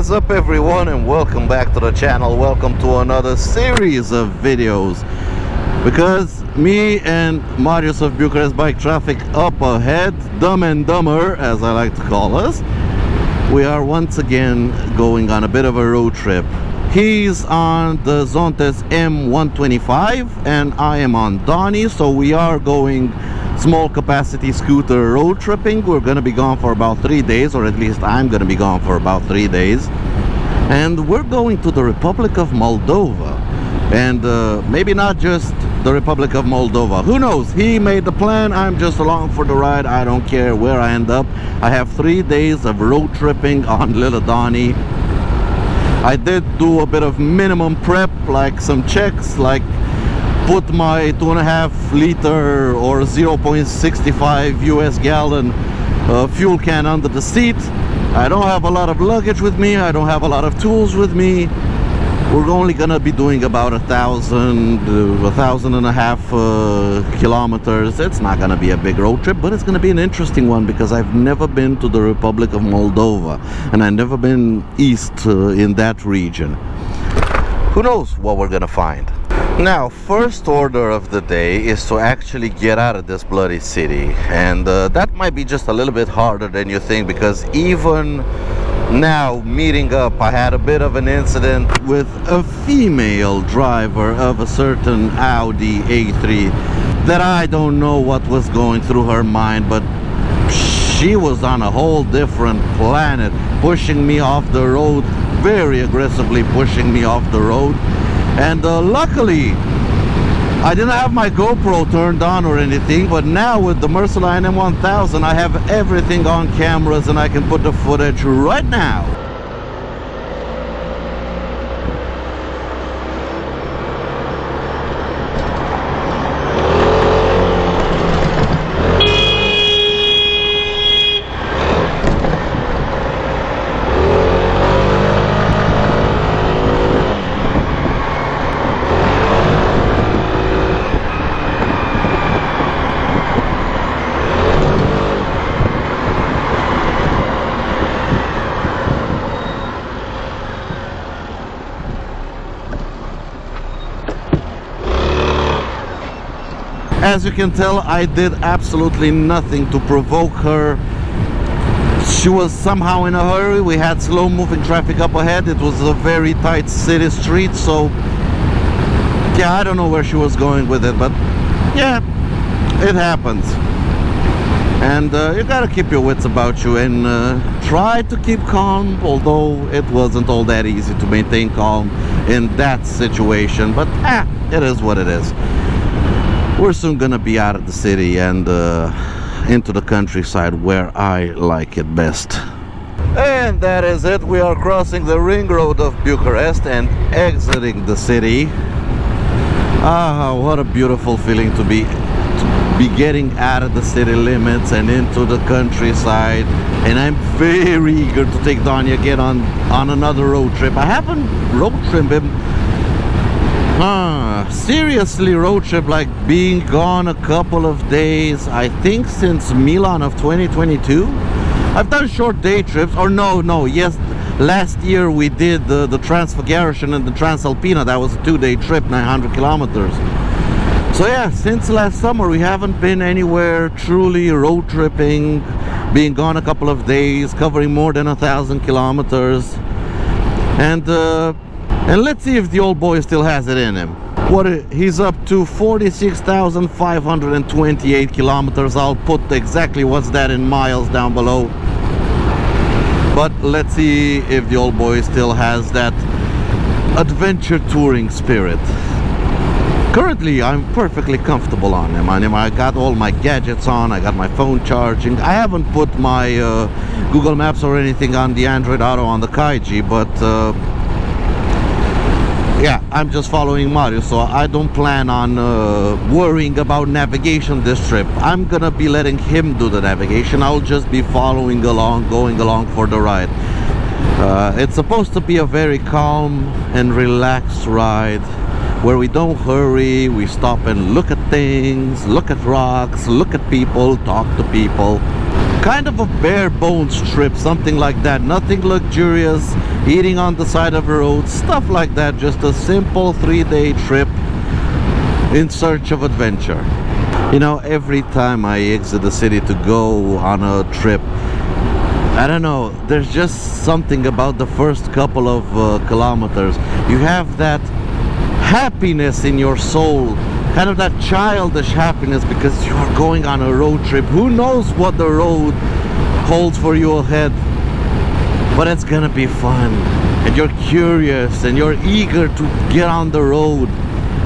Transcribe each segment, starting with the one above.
What's up everyone, and welcome back to the channel. Welcome to another series of videos, because me and Marius of Bucharest Bike Traffic up ahead, Dumb and Dumber as I like to call us, we are once again going on a bit of a road trip. He's on the Zontes M125 and I am on Donny, so we are going small capacity scooter road tripping. We're gonna be gone for about 3 days, or at least I'm gonna be gone for about 3 days, and we're going to the Republic of Moldova. And maybe not just the Republic of Moldova, who knows? He made the plan, I'm just along for the ride. I don't care where I end up. I have 3 days of road tripping on Little Donny. I did do a bit of minimum prep, like some checks, like put my 2.5 liter or 0.65 US gallon fuel can under the seat. I don't have a lot of luggage with me, I don't have a lot of tools with me. We're only gonna be doing about 1,500 kilometers. It's not gonna be a big road trip, but it's gonna be an interesting one because I've never been to the Republic of Moldova and I've never been east in that region. Who knows what we're gonna find. Now, first order of the day is to actually get out of this bloody city, and that might be just a little bit harder than you think, because even now, meeting up, I had a bit of an incident with a female driver of a certain Audi A3 that I don't know what was going through her mind, but she was on a whole different planet, pushing me off the road, very aggressively pushing me off the road. And luckily I didn't have my GoPro turned on or anything, but now with the Merceline M1000 I have everything on cameras and I can put the footage right now. As you can tell, I did absolutely nothing to provoke her. She was somehow in a hurry. We had slow moving traffic up ahead. It was a very tight city street, so yeah, I don't know where she was going with it, but yeah, it happens. And you gotta keep your wits about you and try to keep calm, although it wasn't all that easy to maintain calm in that situation, but it is what it is. We're soon gonna be out of the city and into the countryside where I like it best. And that is it. We are crossing the ring road of Bucharest and exiting the city. Ah, what a beautiful feeling to be getting out of the city limits and into the countryside. And I'm very eager to take Donny again on another road trip. I haven't road tripped him seriously road trip, like being gone a couple of days, I think since Milan of 2022. I've done short day trips, or yes, last year we did the Transfăgărășan and the Transalpina. That was a 2-day trip, 900 kilometers. So yeah, since last summer we haven't been anywhere truly road tripping, being gone a couple of days, covering more than 1,000 kilometers. And let's see if the old boy still has it in him. He's up to 46,528 kilometers. I'll put exactly what's that in miles down below. But let's see if the old boy still has that adventure touring spirit. Currently, I'm perfectly comfortable on him. I got all my gadgets on, I got my phone charging. I haven't put my Google Maps or anything on the Android Auto on the Kaiji, but yeah, I'm just following Mario, so I don't plan on worrying about navigation this trip. I'm gonna be letting him do the navigation. I'll just be following along, going along for the ride. It's supposed to be a very calm and relaxed ride where we don't hurry, we stop and look at things, look at rocks, look at people, talk to people. kind of a bare bones trip, something like that. Nothing luxurious, eating on the side of the road, stuff like that. Just a simple 3-day trip in search of adventure. You know, every time I exit the city to go on a trip, I don't know, there's just something about the first couple of kilometers. You have that happiness in your soul, kind of that childish happiness, because you are going on a road trip. Who knows what the road holds for you ahead, but it's gonna be fun, and you're curious and you're eager to get on the road.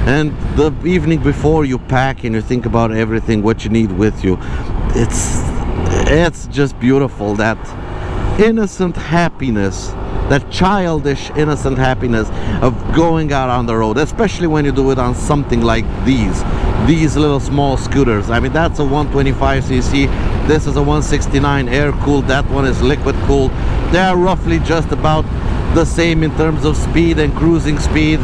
And the evening before, you pack and you think about everything, what you need with you. It's just beautiful, that innocent happiness, that childish innocent happiness of going out on the road, especially when you do it on something like these little small scooters. I mean, that's a 125cc, this is a 169 air cooled, that one is liquid cooled. They are roughly just about the same in terms of speed and cruising speed.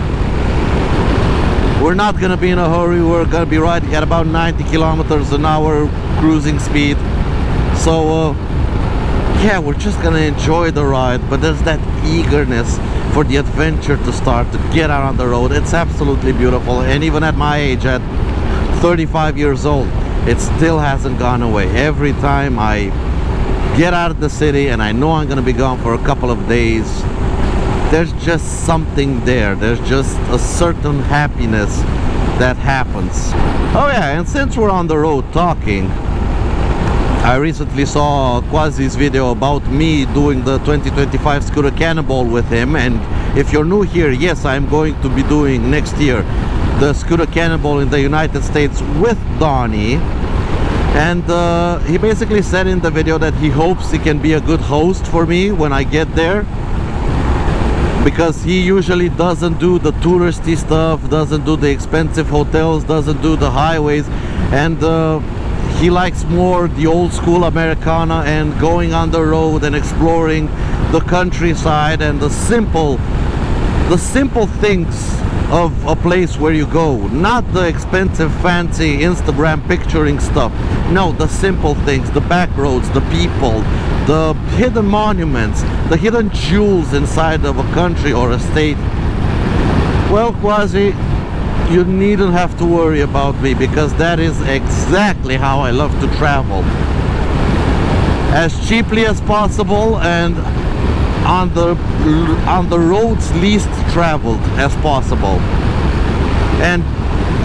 We're not gonna be in a hurry, we're gonna be riding at about 90 kilometers an hour cruising speed. So yeah, we're just gonna enjoy the ride, but there's that eagerness for the adventure to start, to get out on the road. It's absolutely beautiful, and even at my age, at 35 years old, it still hasn't gone away. Every time I get out of the city and I know I'm gonna be gone for a couple of days, there's just something there. There's just a certain happiness that happens. Oh yeah, and since we're on the road talking, I recently saw Quasi's video about me doing the 2025 Scooter Cannonball with him. And if you're new here, yes, I'm going to be doing next year the Scooter Cannonball in the United States with Donnie. And he basically said in the video that he hopes he can be a good host for me when I get there, because he usually doesn't do the touristy stuff, doesn't do the expensive hotels, doesn't do the highways, and he likes more the old school Americana and going on the road and exploring the countryside and the simple things of a place where you go, not the expensive fancy Instagram picturing stuff. No, the simple things, the back roads, the people, the hidden monuments, the hidden jewels inside of a country or a state. Well, Quasi, you needn't have to worry about me, because that is exactly how I love to travel. As cheaply as possible and on the roads least traveled as possible. And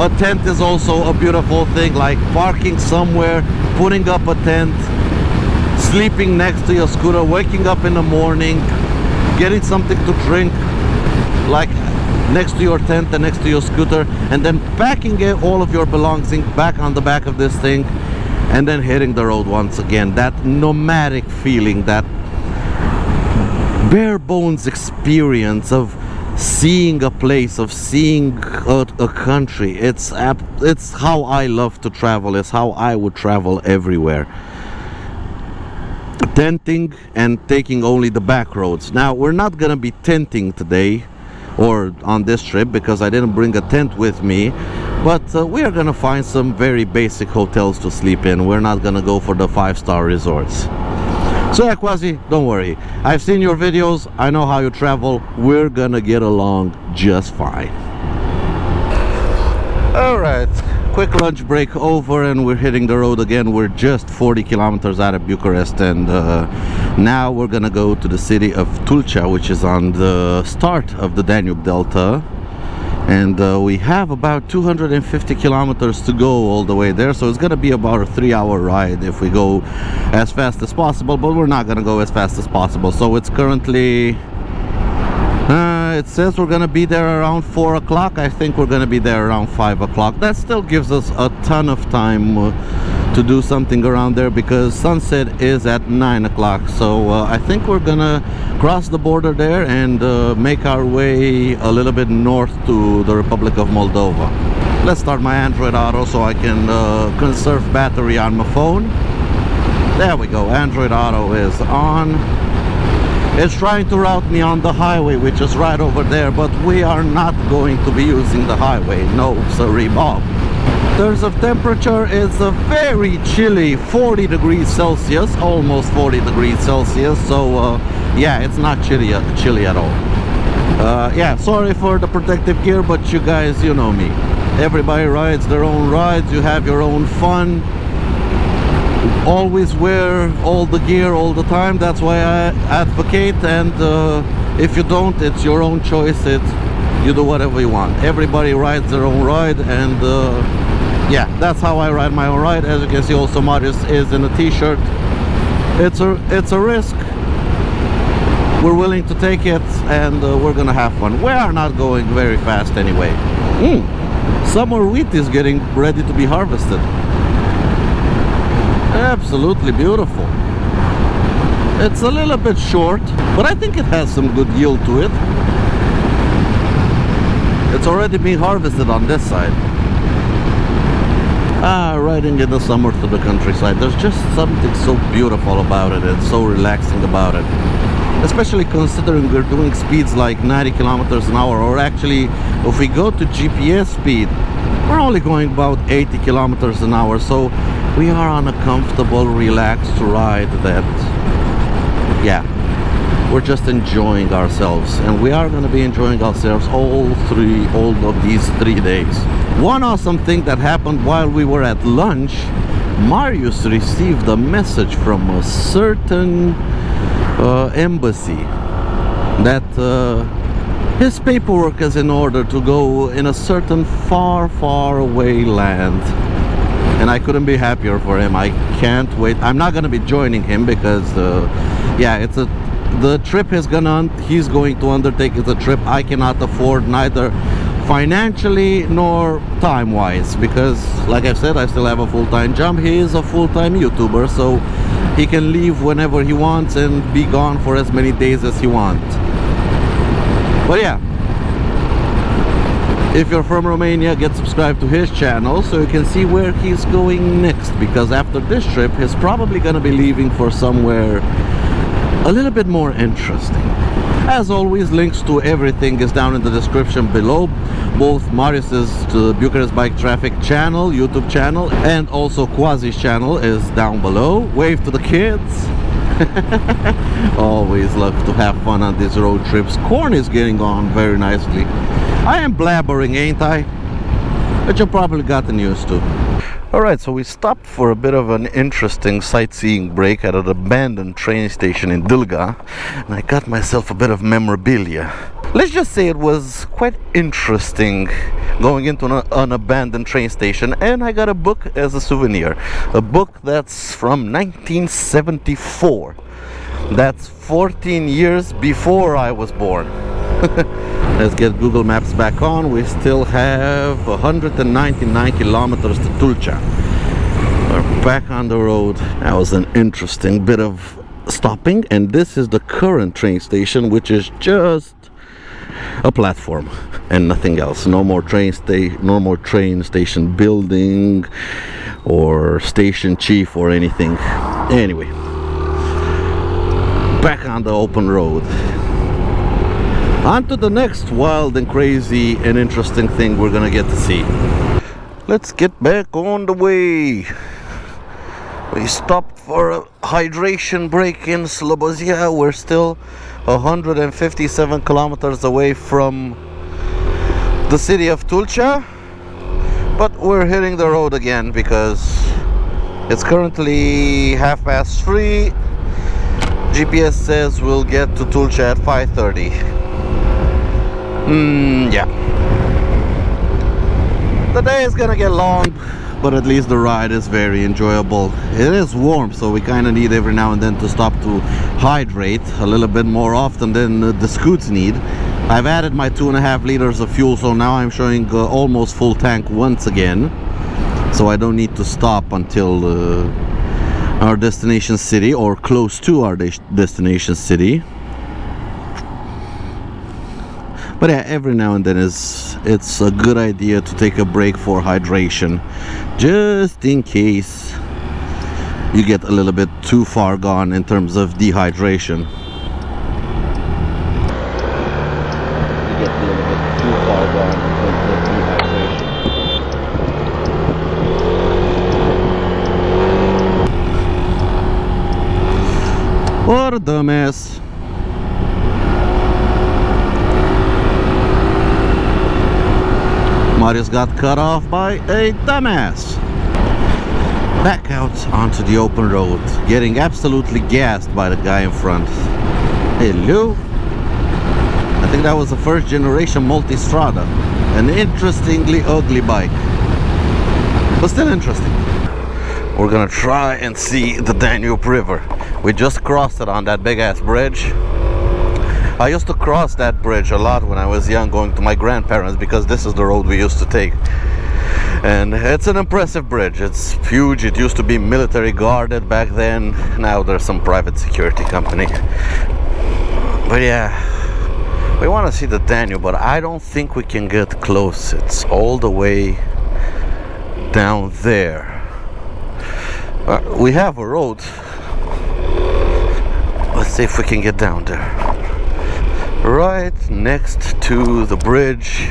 a tent is also a beautiful thing, like parking somewhere, putting up a tent, sleeping next to your scooter, waking up in the morning, getting something to drink, like next to your tent and next to your scooter, and then packing all of your belongings back on the back of this thing, and then hitting the road once again. That nomadic feeling, that bare bones experience of seeing a place, of seeing a country. It's how I love to travel. It's how I would travel everywhere. Tenting and taking only the back roads. Now, we're not gonna be tenting today or on this trip, because I didn't bring a tent with me, but we are gonna find some very basic hotels to sleep in. We're not gonna go for the 5-star resorts. So yeah, Quasi, don't worry, I've seen your videos, I know how you travel, we're gonna get along just fine. Alright, quick lunch break over and we're hitting the road again. We're just 40 kilometers out of Bucharest, and now we're gonna go to the city of Tulcea, which is on the start of the Danube Delta, and we have about 250 kilometers to go all the way there, so it's gonna be about a 3-hour ride if we go as fast as possible, but we're not gonna go as fast as possible. So it's currently it says we're gonna be there around 4 o'clock. I think we're gonna be there around 5 o'clock. That still gives us a ton of time to do something around there, because sunset is at 9 o'clock. So I think we're gonna cross the border there and make our way a little bit north to the Republic of Moldova. Let's start my Android Auto so I can conserve battery on my phone. There we go, Android Auto is on. It's trying to route me on the highway, which is right over there, but we are not going to be using the highway. No, sorry, Bob. In terms of temperature, it's a very chilly 40 degrees Celsius, almost 40 degrees Celsius. So yeah, it's not chilly at all. Yeah, sorry for the protective gear, but you guys, you know me. Everybody rides their own rides, you have your own fun. Always wear all the gear all the time. That's why I advocate, and if you don't, it's your own choice. You do whatever you want. Everybody rides their own ride, and yeah, that's how I ride my own ride. As you can see, also Marius is in a t-shirt. It's a risk. We're willing to take it, and we're gonna have fun. We are not going very fast anyway. Summer wheat is getting ready to be harvested. Absolutely beautiful. It's a little bit short, but I think it has some good yield to it. It's already being harvested on this side. Riding in the summer through the countryside, there's just something so beautiful about it and so relaxing about it. Especially considering we're doing speeds like 90 kilometers an hour, or actually, if we go to GPS speed, we're only going about 80 kilometers an hour. So we are on a comfortable, relaxed ride that, yeah, we're just enjoying ourselves, and we are going to be enjoying ourselves all of these 3 days. One awesome thing that happened while we were at lunch, Marius received a message from a certain embassy that his paperwork is in order to go in a certain far away land, and I couldn't be happier for him. I can't wait. I'm not going to be joining him because yeah, the trip he's going to undertake is a trip I cannot afford, neither financially nor time-wise, because like I said, I still have a full-time job. He is a full-time YouTuber, so he can leave whenever he wants and be gone for as many days as he wants. But yeah, if you're from Romania, get subscribed to his channel so you can see where he's going next, because after this trip he's probably gonna be leaving for somewhere a little bit more interesting. As always, links to everything is down in the description below. Both Marius's Bucharest Bike Traffic channel, YouTube channel, and also Quasi's channel is down below. Wave to the kids. Always love to have fun on these road trips. Corn is getting on very nicely. I am blabbering, ain't I? But you've probably gotten used to. Alright, so we stopped for a bit of an interesting sightseeing break at an abandoned train station in Tulcea, and I got myself a bit of memorabilia. Let's just say it was quite interesting going into an abandoned train station, and I got a book as a souvenir. A book that's from 1974. That's 14 years before I was born. Let's get Google Maps back on. We still have 199 kilometers to Tulcea. We're back on the road. That was an interesting bit of stopping, and this is the current train station, which is just a platform and nothing else. No more train station building or station chief or anything. Anyway, back on the open road. On to the next wild and crazy and interesting thing we're gonna get to see. Let's get back on the way. We stopped for a hydration break in Slobozia. We're still 157 kilometers away from the city of Tulcea, but we're hitting the road again because it's currently 3:30. GPS says we'll get to Tulcea at 5:30. Yeah. The day is gonna get long, but at least the ride is very enjoyable. It is warm, so we kind of need every now and then to stop to hydrate a little bit more often than the scoots need. I've added my 2.5 liters of fuel, so now I'm showing almost full tank once again, so I don't need to stop until our destination city, or close to our destination city. But yeah, every now and then it's a good idea to take a break for hydration, just in case you get a little bit too far gone in terms of dehydration. dumbass. Marius got cut off by a dumbass. Back out onto the open road, getting absolutely gassed by the guy in front. Hello. I think that was the first generation Multistrada. An interestingly ugly bike, but still interesting. We're gonna try and see the Danube River. We just crossed it on that big ass bridge. I used to cross that bridge a lot when I was young, going to my grandparents, because this is the road we used to take. And it's an impressive bridge. It's huge. It used to be military guarded back then. Now there's some private security company. But yeah, we want to see the Danube, but I don't think we can get close. It's all the way down there. We have a road. Let's see if we can get down there. Right next to the bridge.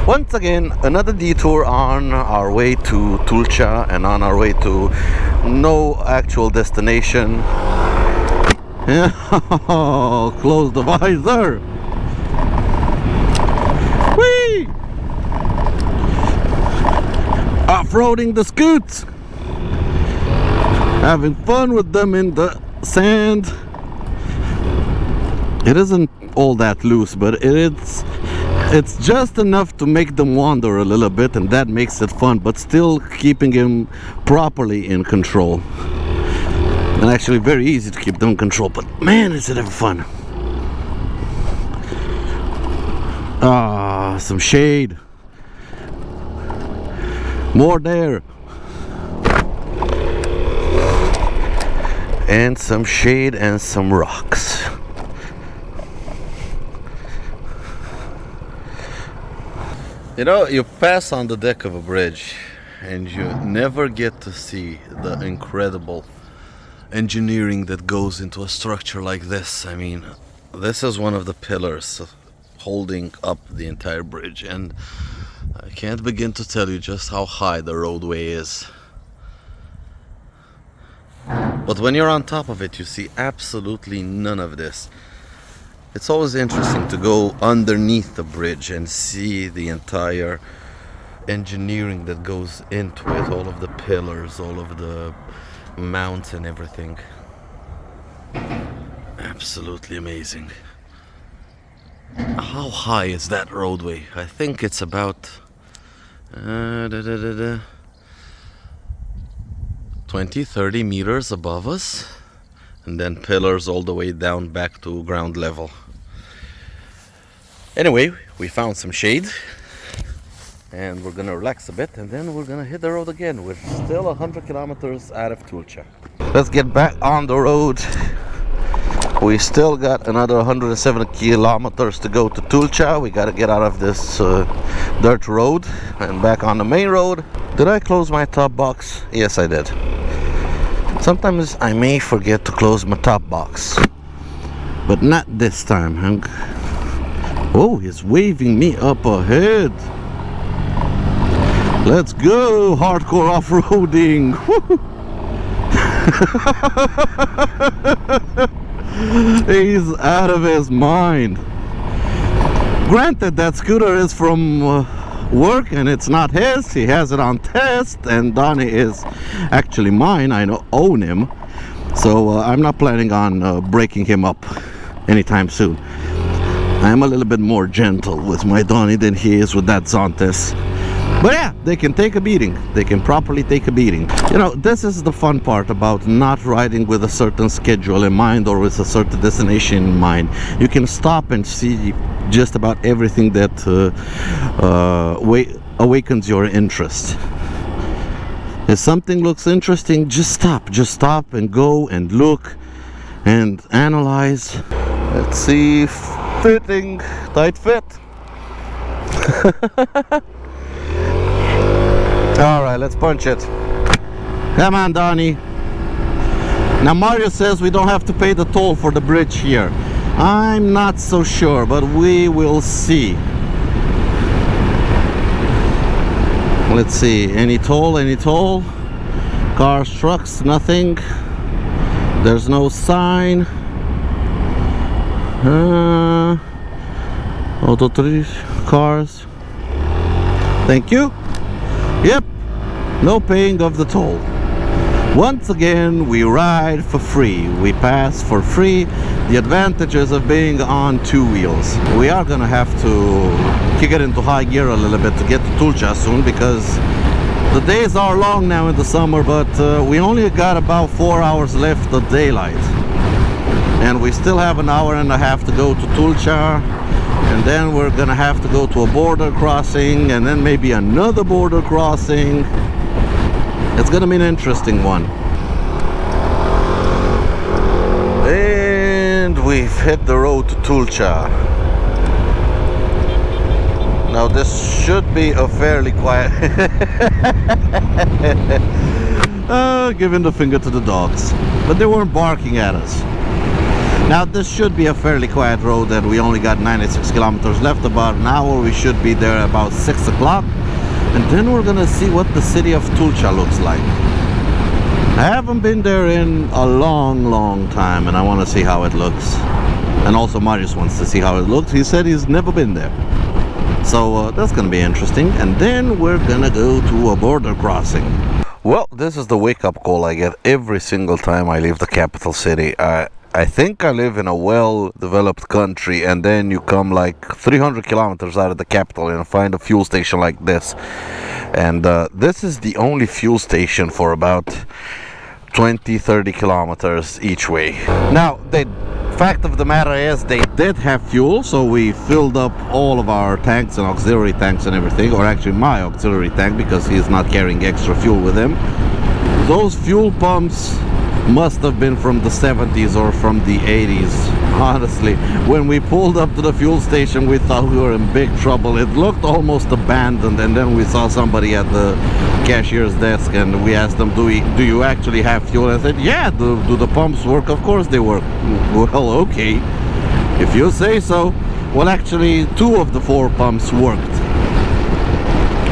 Once again, another detour on our way to Tulcea and on our way to no actual destination. Close the visor. Whee! Off-roading the scoots. Having fun with them in the sand. It isn't all that loose, but it's just enough to make them wander a little bit, and that makes it fun, but still keeping him properly in control. And actually very easy to keep them in control, but man, is it ever fun. Ah, some shade. More there. And some shade and some rocks. You know, you pass on the deck of a bridge and you never get to see the incredible engineering that goes into a structure like this. I mean, this is one of the pillars holding up the entire bridge, and I can't begin to tell you just how high the roadway is. But when you're on top of it, you see absolutely none of this. It's always interesting to go underneath the bridge and see the entire engineering that goes into it, all of the pillars, all of the mounts and everything. Absolutely amazing. How high is that roadway? I think it's about 20-30 meters above us, and then pillars all the way down back to ground level. Anyway, we found some shade and we're gonna relax a bit, and then we're gonna hit the road again. We're still 100 kilometers out of Tulcea. Let's get back on the road. We still got another 170 kilometers to go to Tulcea. We gotta get out of this dirt road and back on the main road. Did I close my top box? Yes, I did. Sometimes I may forget to close my top box, but not this time. Oh, he's waving me up ahead. Let's go, hardcore off-roading. He's out of his mind. Granted, that scooter is from work and it's not his. He has it on test, and Donnie is actually mine. I own him, so I'm not planning on breaking him up anytime soon. I'm a little bit more gentle with my Donnie than he is with that Zontes. But yeah, they can take a beating. They can properly take a beating. You know, this is the fun part about not riding with a certain schedule in mind or with a certain destination in mind. You can stop and see just about everything that awakens your interest. If something looks interesting, just stop and go and look and analyze. Let's see, fitting, tight fit. All right, let's punch it. Come on, Donnie. Now Mario says we don't have to pay the toll for the bridge here. I'm not so sure, but we will see. Let's see, any toll? Cars, trucks, nothing. There's no sign. Auto 3 cars. Thank you. Yep, no paying of the toll. Once again, we ride for free. We pass for free. The advantages of being on two wheels. We are gonna have to kick it into high gear a little bit to get to Tulcea soon, because the days are long now in the summer, but we only got about 4 hours left of daylight. And we still have an hour and a half to go to Tulcea, and then we're gonna have to go to a border crossing, and then maybe another border crossing. It's gonna be an interesting one. And we've hit the road to Tulcea. Now this should be a fairly quiet giving the finger to the dogs, but they weren't barking at us. Now this should be a fairly quiet road, and we only got 96 kilometers left. About an hour, we should be there about 6 o'clock, and then we're gonna see what the city of Tulcea looks like. I haven't been there in a long time, and I want to see how it looks. And also Marius wants to see how it looks. He said he's never been there, so that's gonna be interesting. And then we're gonna go to a border crossing. Well, this is the wake-up call I get every single time I leave the capital city. I think I live in a well-developed country, and then you come like 300 kilometers out of the capital and find a fuel station like this. And this is the only fuel station for about 20-30 kilometers each way. Now, the fact of the matter is they did have fuel, so we filled up all of our tanks and auxiliary tanks and everything, or actually my auxiliary tank, because he's not carrying extra fuel with him. Those fuel pumps must have been from the 70s or from the 80s. Honestly, when we pulled up to the fuel station, we thought we were in big trouble. It looked almost abandoned, and then we saw somebody at the cashier's desk, and we asked them, do you actually have fuel? I said, yeah. Do the pumps work? Of course they work. Well, okay, if you say so. Well, actually 2 of the 4 pumps worked,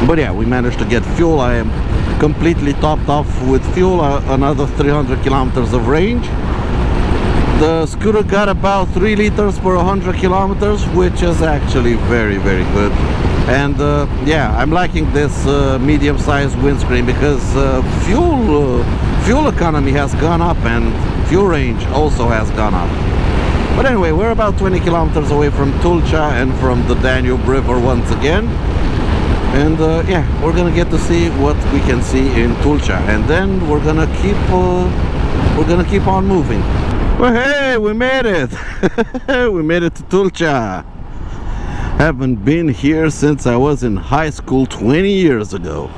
but yeah, we managed to get fuel. I am completely topped off with fuel, another 300 kilometers of range. The scooter got about 3 liters per 100 kilometers, which is actually very good. And yeah, I'm liking this medium-sized windscreen, because fuel economy has gone up and fuel range also has gone up. But anyway, we're about 20 kilometers away from Tulcea and from the Danube River once again. And yeah, we're gonna get to see what we can see in Tulcea, and then we're gonna keep on moving. Well, hey, we made it. We made it to Tulcea. Haven't been here since I was in high school 20 years ago,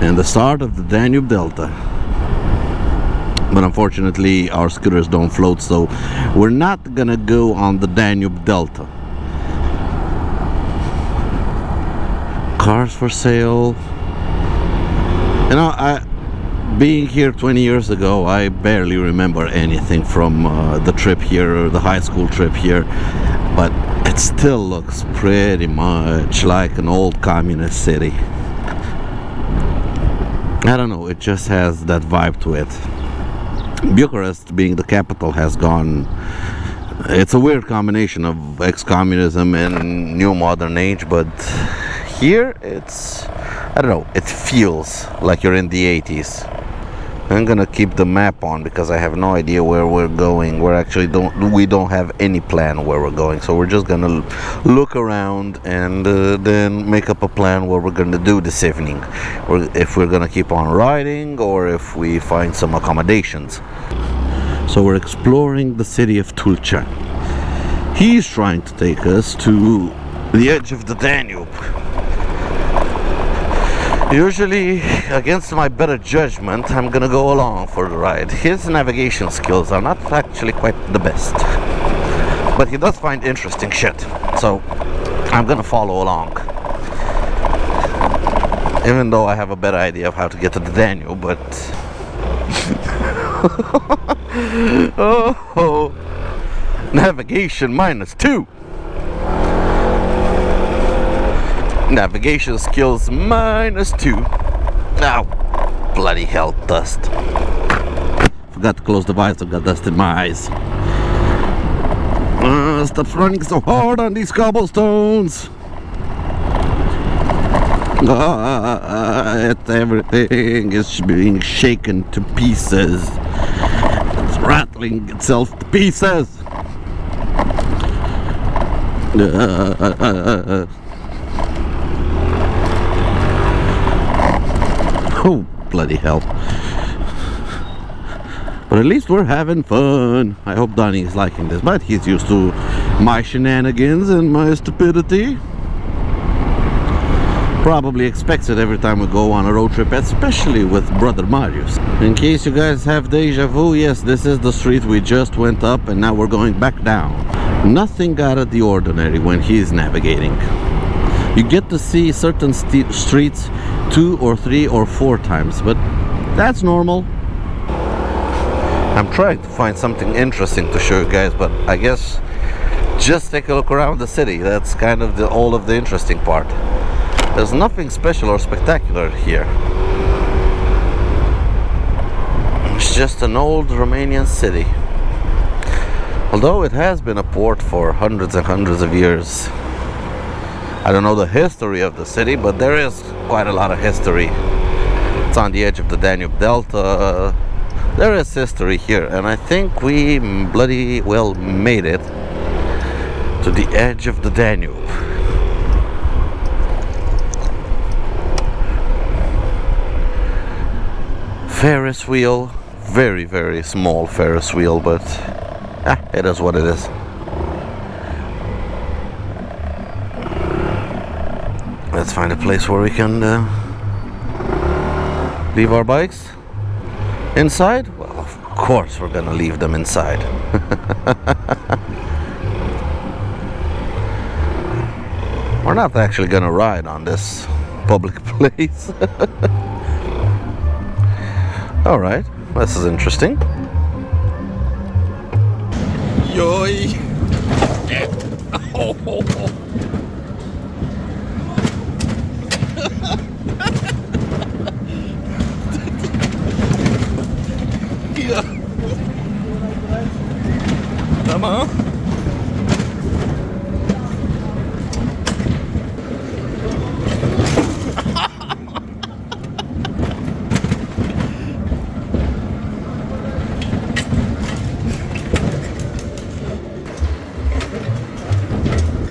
and the start of the Danube Delta. But unfortunately our scooters don't float, so we're not gonna go on the Danube Delta. Cars for sale. You know, being here 20 years ago, I barely remember anything from the trip here, or the high school trip here, but it still looks pretty much like an old communist city. I don't know, it just has that vibe to it. Bucharest, being the capital, has gone... It's a weird combination of ex-communism and new modern age, but here it's, I don't know, it feels like you're in the 80s. I'm gonna keep the map on because I have no idea where we're going. We don't have any plan where we're going, so we're just gonna look around and then make up a plan what we're gonna do this evening, or if we're gonna keep on riding or if we find some accommodations. So we're exploring the city of Tulcea. He's trying to take us to the edge of the Danube. Usually, against my better judgment, I'm gonna go along for the ride. His navigation skills are not actually quite the best, but he does find interesting shit, so I'm gonna follow along. Even though I have a better idea of how to get to the Danube, but... oh, navigation -2. Navigation skills -2. Ow, bloody hell, dust. forgot to close the visor, got dust in my eyes. Stop running so hard on these cobblestones. Everything is being shaken to pieces. It's rattling itself to pieces. Oh, bloody hell. But at least we're having fun. I hope Donnie is liking this, but he's used to my shenanigans and my stupidity. Probably expects it every time we go on a road trip, especially with brother Marius. In case you guys have deja vu, yes, this is the street we just went up and now we're going back down. Nothing out of the ordinary when he's navigating. You get to see certain streets 2 or 3 or 4 times, but that's normal. I'm trying to find something interesting to show you guys, but I guess just take a look around the city. That's kind of all of the interesting part. There's nothing special or spectacular here. It's just an old Romanian city. Although it has been a port for hundreds and hundreds of years. I don't know the history of the city, but there is quite a lot of history. It's on the edge of the Danube Delta. There is history here, and I think we bloody well made it to the edge of the Danube. Ferris wheel, very, very small Ferris wheel, but it is what it is. Let's find a place where we can leave our bikes. Inside? Well, of course we're gonna leave them inside. We're not actually gonna ride on this public place. Alright, this is interesting. Yoy! Tamam.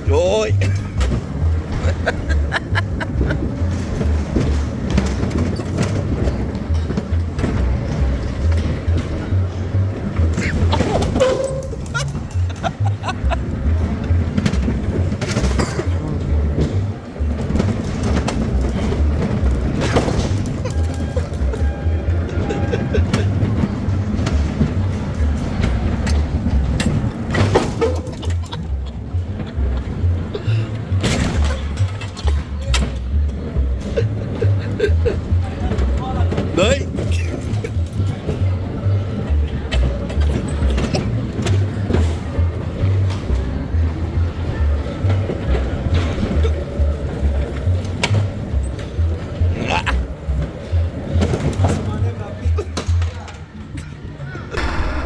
Joy.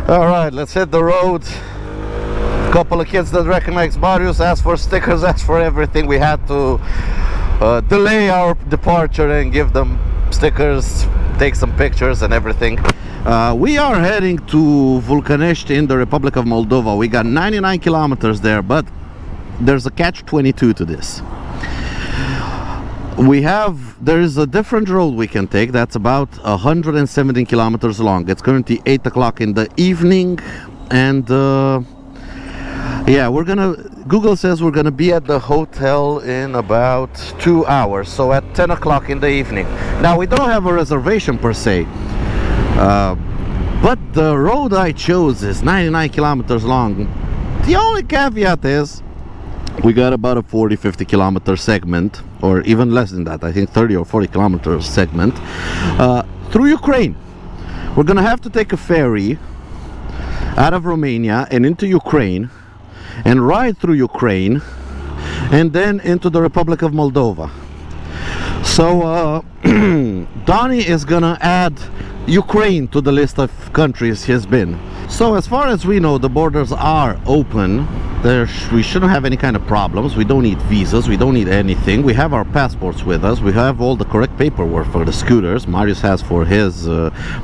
Alright, let's hit the road. Couple of kids that recognize Marius, asked for stickers, asked for everything. We had to delay our departure and give them stickers, take some pictures and everything. We are heading to Vulcanesti in the Republic of Moldova. We got 99 kilometers there, but there's a catch-22 to this. There is a different road we can take that's about 117 kilometers long. It's currently 8 o'clock in the evening, and yeah, Google says we're gonna be at the hotel in about 2 hours, so at 10 o'clock in the evening. Now, we don't have a reservation per se, but the road I chose is 99 kilometers long. The only caveat is we got about a 40-50 kilometer segment, or even less than that, I think 30 or 40 kilometer segment through Ukraine. We're gonna have to take a ferry out of Romania and into Ukraine and ride through Ukraine and then into the Republic of Moldova. So Donnie is gonna add Ukraine to the list of countries he's been. So as far as we know, the borders are open. We shouldn't have any kind of problems. We don't need visas, we don't need anything. We have our passports with us, we have all the correct paperwork for the scooters. Marius has for his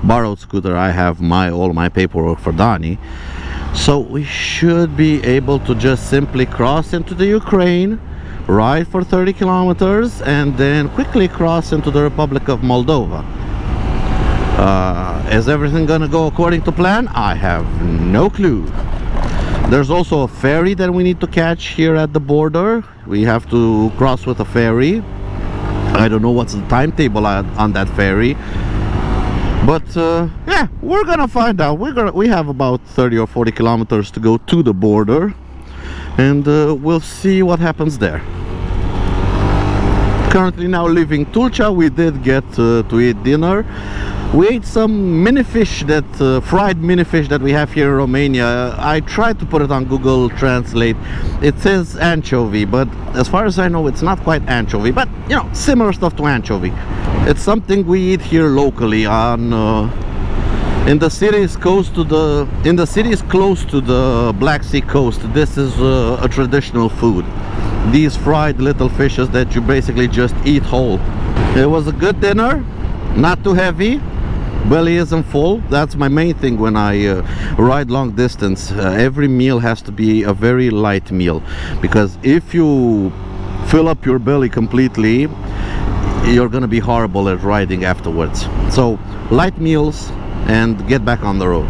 borrowed scooter, I have all my paperwork for Donnie. So we should be able to just simply cross into the Ukraine, ride for 30 kilometers, and then quickly cross into the Republic of Moldova. Is everything gonna go according to plan? I have no clue. There's also a ferry that we need to catch here at the border. We have to cross with a ferry. I don't know what's the timetable on that ferry, but yeah, we're gonna find out. We have about 30 or 40 kilometers to go to the border, and we'll see what happens there. Currently now leaving Tulcea. We did get to eat dinner. We ate some mini fish, fried mini fish that we have here in Romania. I tried to put it on Google Translate. It says anchovy, but as far as I know, it's not quite anchovy, but you know, similar stuff to anchovy. It's something we eat here locally in the cities close to the Black Sea coast. This is a traditional food. These fried little fishes that you basically just eat whole. It was a good dinner, not too heavy. Belly isn't full. That's my main thing when I ride long distance. Every meal has to be a very light meal, because if you fill up your belly completely, you're gonna be horrible at riding afterwards. So light meals and get back on the road.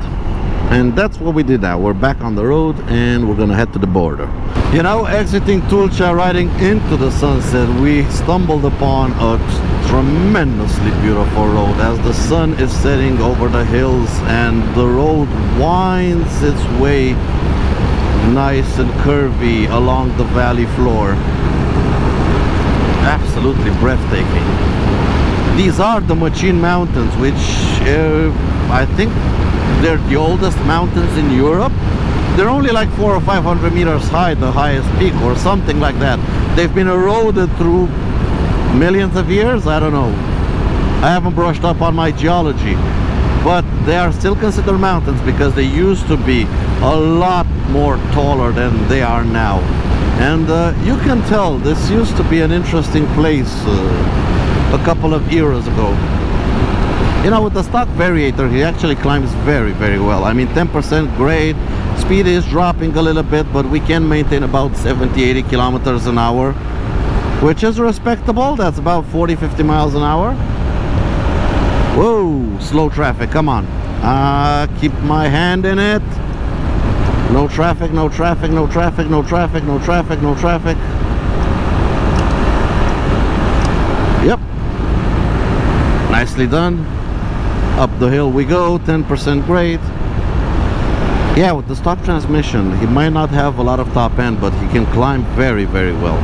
And that's what we did now. We're back on the road and we're gonna head to the border. You know, exiting Tulcea, riding into the sunset, we stumbled upon a tremendously beautiful road as the sun is setting over the hills and the road winds its way nice and curvy along the valley floor. Absolutely breathtaking. These are the Machine Mountains, which I think they're the oldest mountains in Europe. They're only like 400 or 500 meters high, the highest peak, or something like that. They've been eroded through millions of years. I don't know. I haven't brushed up on my geology, but they are still considered mountains because they used to be a lot more taller than they are now. And you can tell this used to be an interesting place a couple of eras ago. You know, with the stock variator, he actually climbs very, very well. I mean, 10% grade, speed is dropping a little bit, but we can maintain about 70-80 kilometers an hour, which is respectable. That's about 40-50 miles an hour. Whoa, slow traffic, come on. Keep my hand in it. No traffic, no traffic, no traffic, no traffic, no traffic, no traffic. Yep. Nicely done. Up the hill we go, 10% grade. Yeah, with the stock transmission, he might not have a lot of top end, but he can climb very, very well.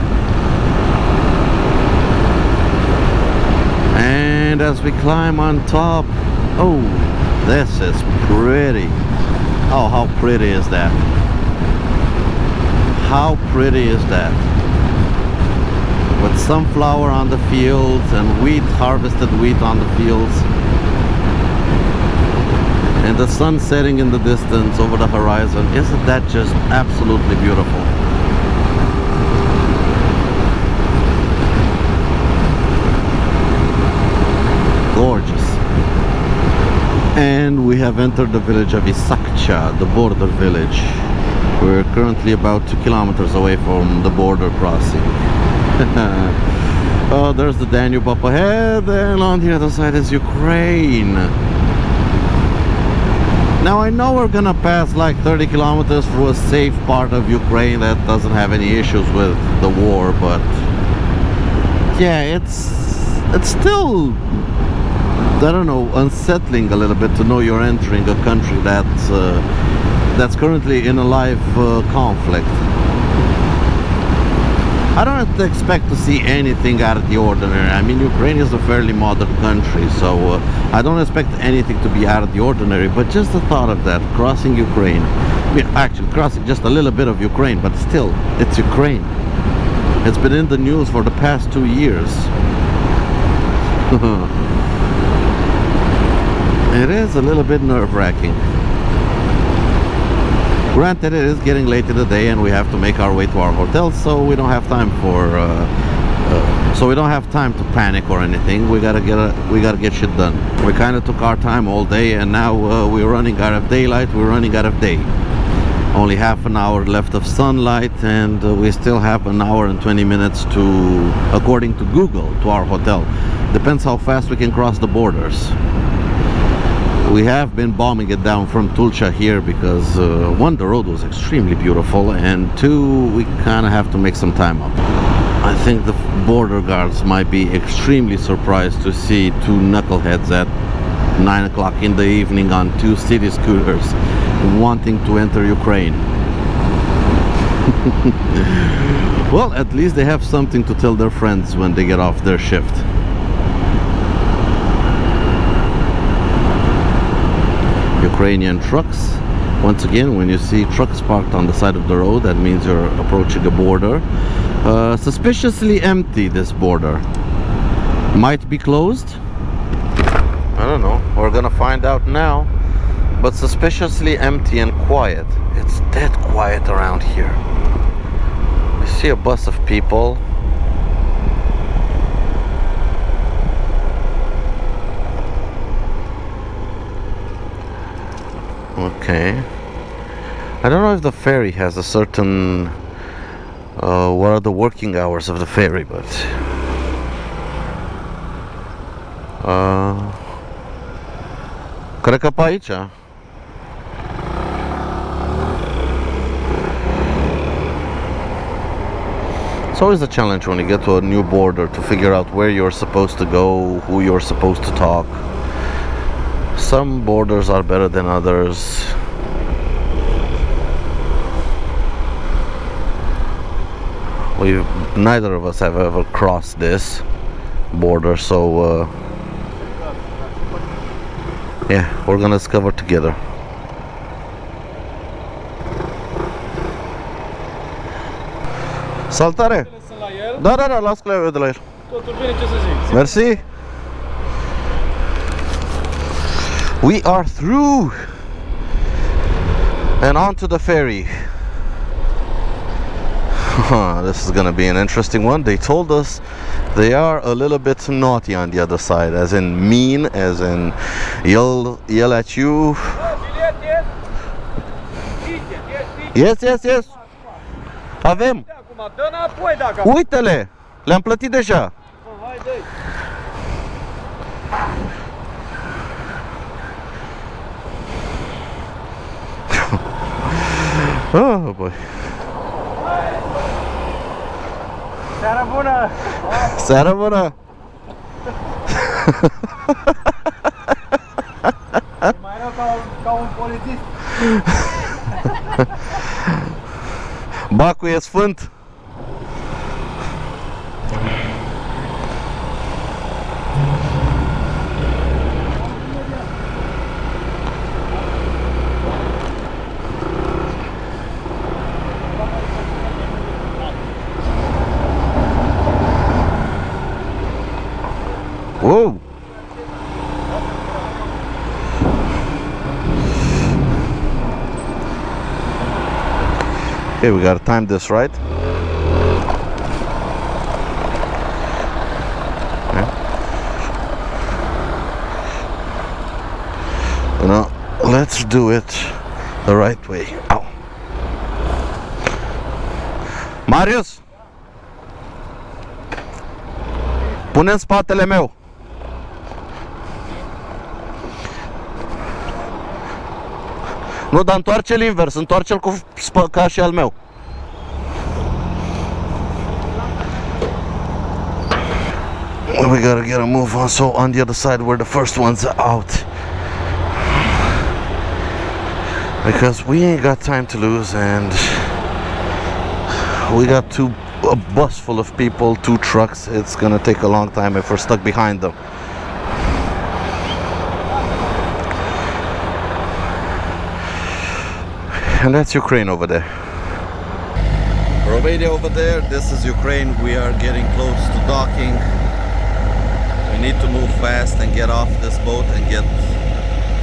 And as we climb on top, oh, this is pretty. Oh, how pretty is that? How pretty is that? With sunflower on the fields and wheat, harvested wheat on the fields. And the sun setting in the distance over the horizon. Isn't that just absolutely beautiful? Gorgeous. And we have entered the village of Isakcha, the border village. We're currently about 2 kilometers away from the border crossing. Oh, there's the Danube up ahead, and on the other side is Ukraine. Now I know we're gonna pass like 30 kilometers through a safe part of Ukraine that doesn't have any issues with the war, but yeah, it's still, I don't know, unsettling a little bit to know you're entering a country that's currently in a live conflict. I don't expect to see anything out of the ordinary. I mean, Ukraine is a fairly modern country, so I don't expect anything to be out of the ordinary, but just the thought of that, crossing Ukraine, I mean, actually crossing just a little bit of Ukraine, but still, it's Ukraine. It's been in the news for the past 2 years. It is a little bit nerve-wracking. Granted, it is getting late in the day and we have to make our way to our hotel, so we don't have time to panic or anything. We gotta get shit done. We kind of took our time all day, and now we're running out of daylight. We're running out of day. Only half an hour left of sunlight, and we still have an hour and 20 minutes to, according to Google, to our hotel. Depends how fast we can cross the borders. We have been bombing it down from Tulcea here because one, the road was extremely beautiful, and two, we kind of have to make some time up. I think the border guards might be extremely surprised to see two knuckleheads at 9 o'clock in the evening on two city scooters wanting to enter Ukraine. Well, at least they have something to tell their friends when they get off their shift. Ukrainian trucks. Once again, when you see trucks parked on the side of the road, that means you're approaching a border. Suspiciously empty, this border. Might be closed. I don't know. We're gonna find out now. But suspiciously empty and quiet. It's dead quiet around here. I see a bus of people. Okay. I don't know if the ferry has a certain what are the working hours of the ferry, but cred că pe aici. It's always a challenge when you get to a new border to figure out where you're supposed to go, who you're supposed to talk. Some borders are better than others. Neither of us have ever crossed this border, so yeah, we're gonna discover together. Salutare! Da, las cleve de la el. Totul bine, ce să zic? Merci! We are through and onto the ferry. This is gonna be an interesting one. They told us they are a little bit naughty on the other side, as in mean, as in yell at you. Yes. Avem. Uite-le, le-am plătit deja. Oh boy. Seara bună! Seara bună! Mai rău ca un polițist. Bacul e sfânt. Whoa! Okay, we gotta time this right. Okay. Now, let's do it the right way. Ow. Marius! Pune în spatele meu. Nu, dar întoarce-l invers, întoarce-l cu ca și al meu. We gotta get a move on, so on the other side where the first one's out. Because we ain't got time to lose, and we got a bus full of people, 2 trucks. It's gonna take a long time if we're stuck behind them. And that's Ukraine over there. Romania over there, this is Ukraine. We are getting close to docking. We need to move fast and get off this boat and get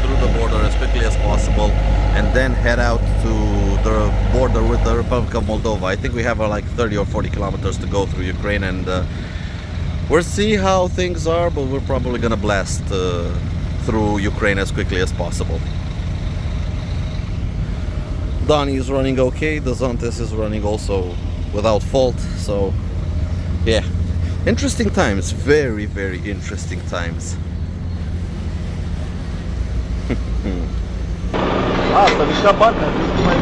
through the border as quickly as possible, and then head out to the border with the Republic of Moldova. I think we have like 30 or 40 kilometers to go through Ukraine, and we'll see how things are, but we're probably gonna blast through Ukraine as quickly as possible. Donnie is running okay, the Zontes is running also without fault, so yeah, interesting times, very, very interesting times. Asta, mișca partea, mai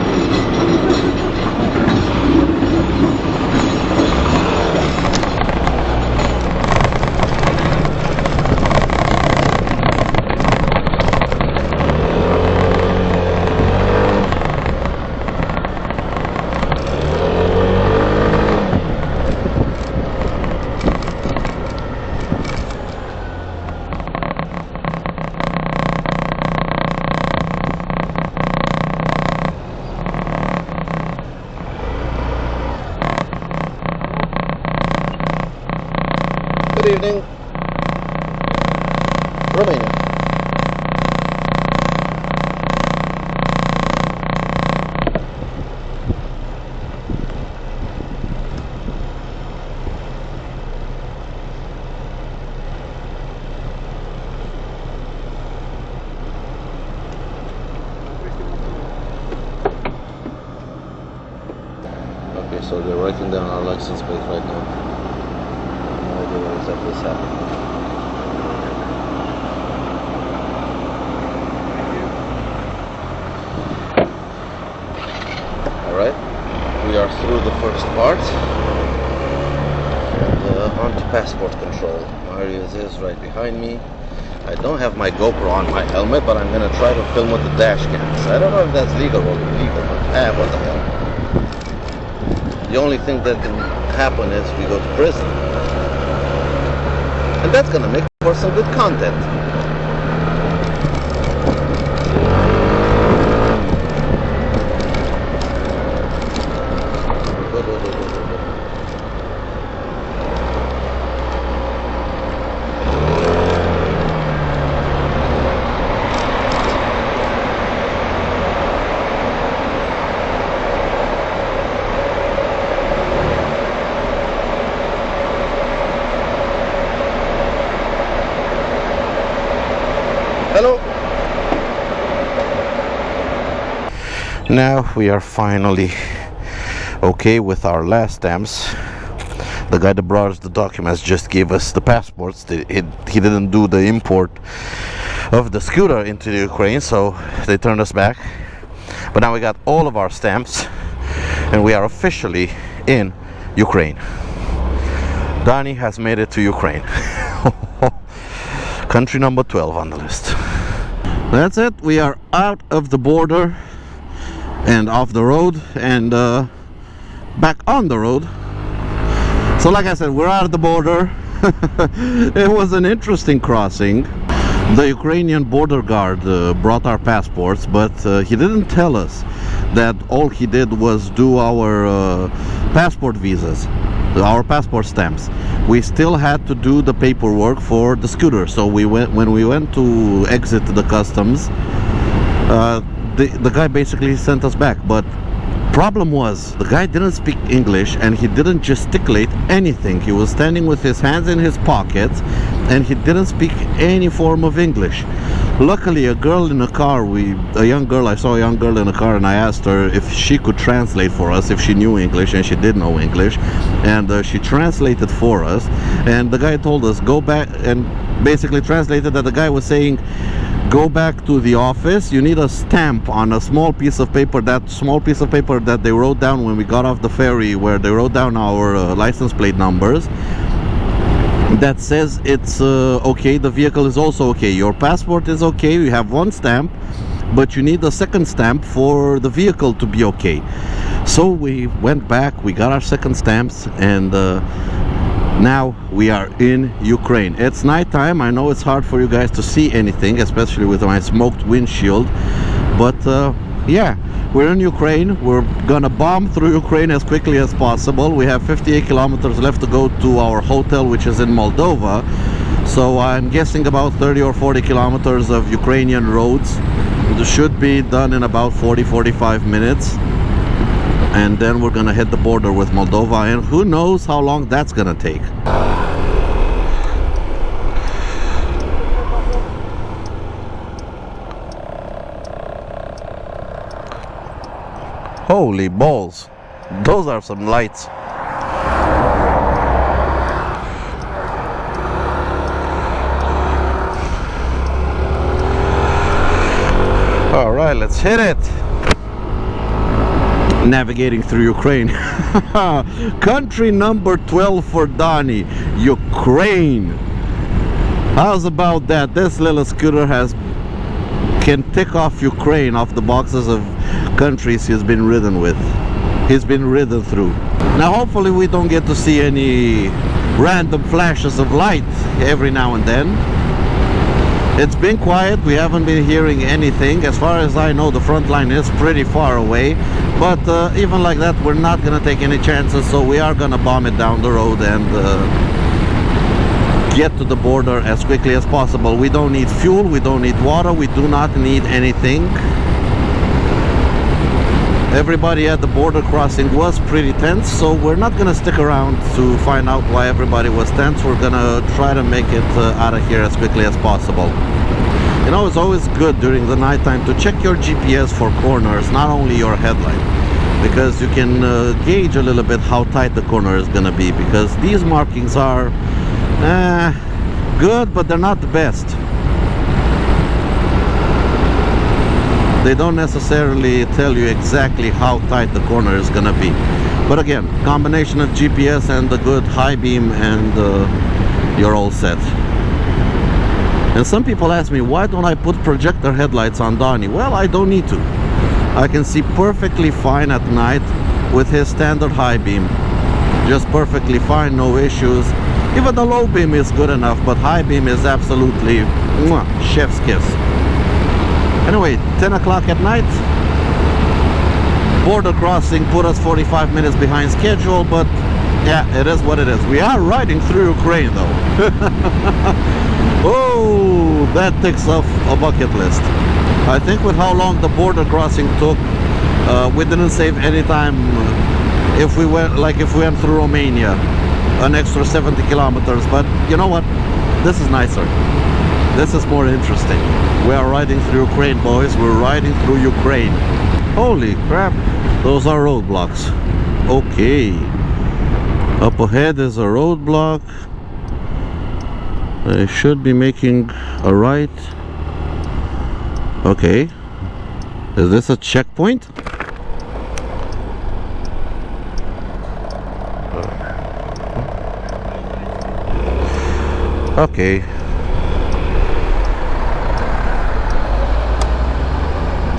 Good evening, Romania. Okay, so they're writing down our license plate right now. What exactly is happening. Alright, we are through the first part and on to passport control. Marius is right behind me. I don't have my GoPro on my helmet, but I'm gonna try to film with the dash cams. I don't know if that's legal or illegal, but what the hell. The only thing that can happen is we go to prison. And that's gonna make for some good content. Hello. Now we are finally okay with our last stamps. The guy that brought us the documents just gave us the passports. He didn't do the import of the scooter into the Ukraine, so they turned us back. But now we got all of our stamps and we are officially in Ukraine. Donnie has made it to Ukraine. Country number 12 on the list. That's it. We are out of the border and off the road and back on the road. So like I said, we're out of the border. It was an interesting crossing. The Ukrainian border guard brought our passports, but he didn't tell us that all he did was do our passport visas, our passport stamps. We still had to do the paperwork for the scooter. So when we went to exit the customs, the guy basically sent us back. But problem was, the guy didn't speak English and he didn't gesticulate anything. He was standing with his hands in his pockets and he didn't speak any form of English. Luckily, a girl in a car, I saw a young girl in a car and I asked her if she could translate for us, if she knew English, and she did know English, and she translated for us. And the guy told us, go back, and basically translated that the guy was saying, go back to the office, you need a stamp on a small piece of paper, that small piece of paper that they wrote down when we got off the ferry, where they wrote down our license plate numbers, that says it's okay, the vehicle is also okay, your passport is okay, you have one stamp, but you need a second stamp for the vehicle to be okay. So we went back, we got our second stamps, and now we are in Ukraine. It's nighttime. I know it's hard for you guys to see anything, especially with my smoked windshield, but yeah, we're in Ukraine. We're gonna bomb through Ukraine as quickly as possible. We have 58 kilometers left to go to our hotel, which is in Moldova. So I'm guessing about 30 or 40 kilometers of Ukrainian roads. It should be done in about 40-45 minutes. And then we're gonna hit the border with Moldova, and who knows how long that's gonna take. Holy balls, those are some lights. All right, let's hit it. Navigating through Ukraine. Country number 12 for Donnie, Ukraine. How's about that? This little scooter can tick off Ukraine off the boxes of countries he's been ridden with. He's been ridden through. Now hopefully we don't get to see any random flashes of light every now and then. It's been quiet, we haven't been hearing anything. As far as I know, the front line is pretty far away, but even like that, we're not gonna take any chances, so we are gonna bomb it down the road and get to the border as quickly as possible. We don't need fuel, we don't need water, we do not need anything. Everybody at the border crossing was pretty tense, so we're not gonna stick around to find out why everybody was tense. We're gonna try to make it out of here as quickly as possible. You know, it's always good during the nighttime to check your GPS for corners, not only your headlight, because you can gauge a little bit how tight the corner is gonna be, because these markings are good, but they're not the best. They don't necessarily tell you exactly how tight the corner is gonna be. But again, combination of GPS and the good high beam, and you're all set. And some people ask me, why don't I put projector headlights on Donnie? Well, I don't need to. I can see perfectly fine at night with his standard high beam. Just perfectly fine, no issues. Even the low beam is good enough, but high beam is absolutely mwah, chef's kiss. Anyway, 10 o'clock at night. Border crossing put us 45 minutes behind schedule, but yeah, it is what it is. We are riding through Ukraine though. Oh, that ticks off a bucket list. I think with how long the border crossing took, we didn't save any time. If we went through Romania, an extra 70 kilometers, but you know what? This is nicer. This is more interesting. We are riding through Ukraine, boys. We're riding through Ukraine. Holy crap. Those are roadblocks. Okay. Up ahead is a roadblock. I should be making a right. Okay. Is this a checkpoint? Okay.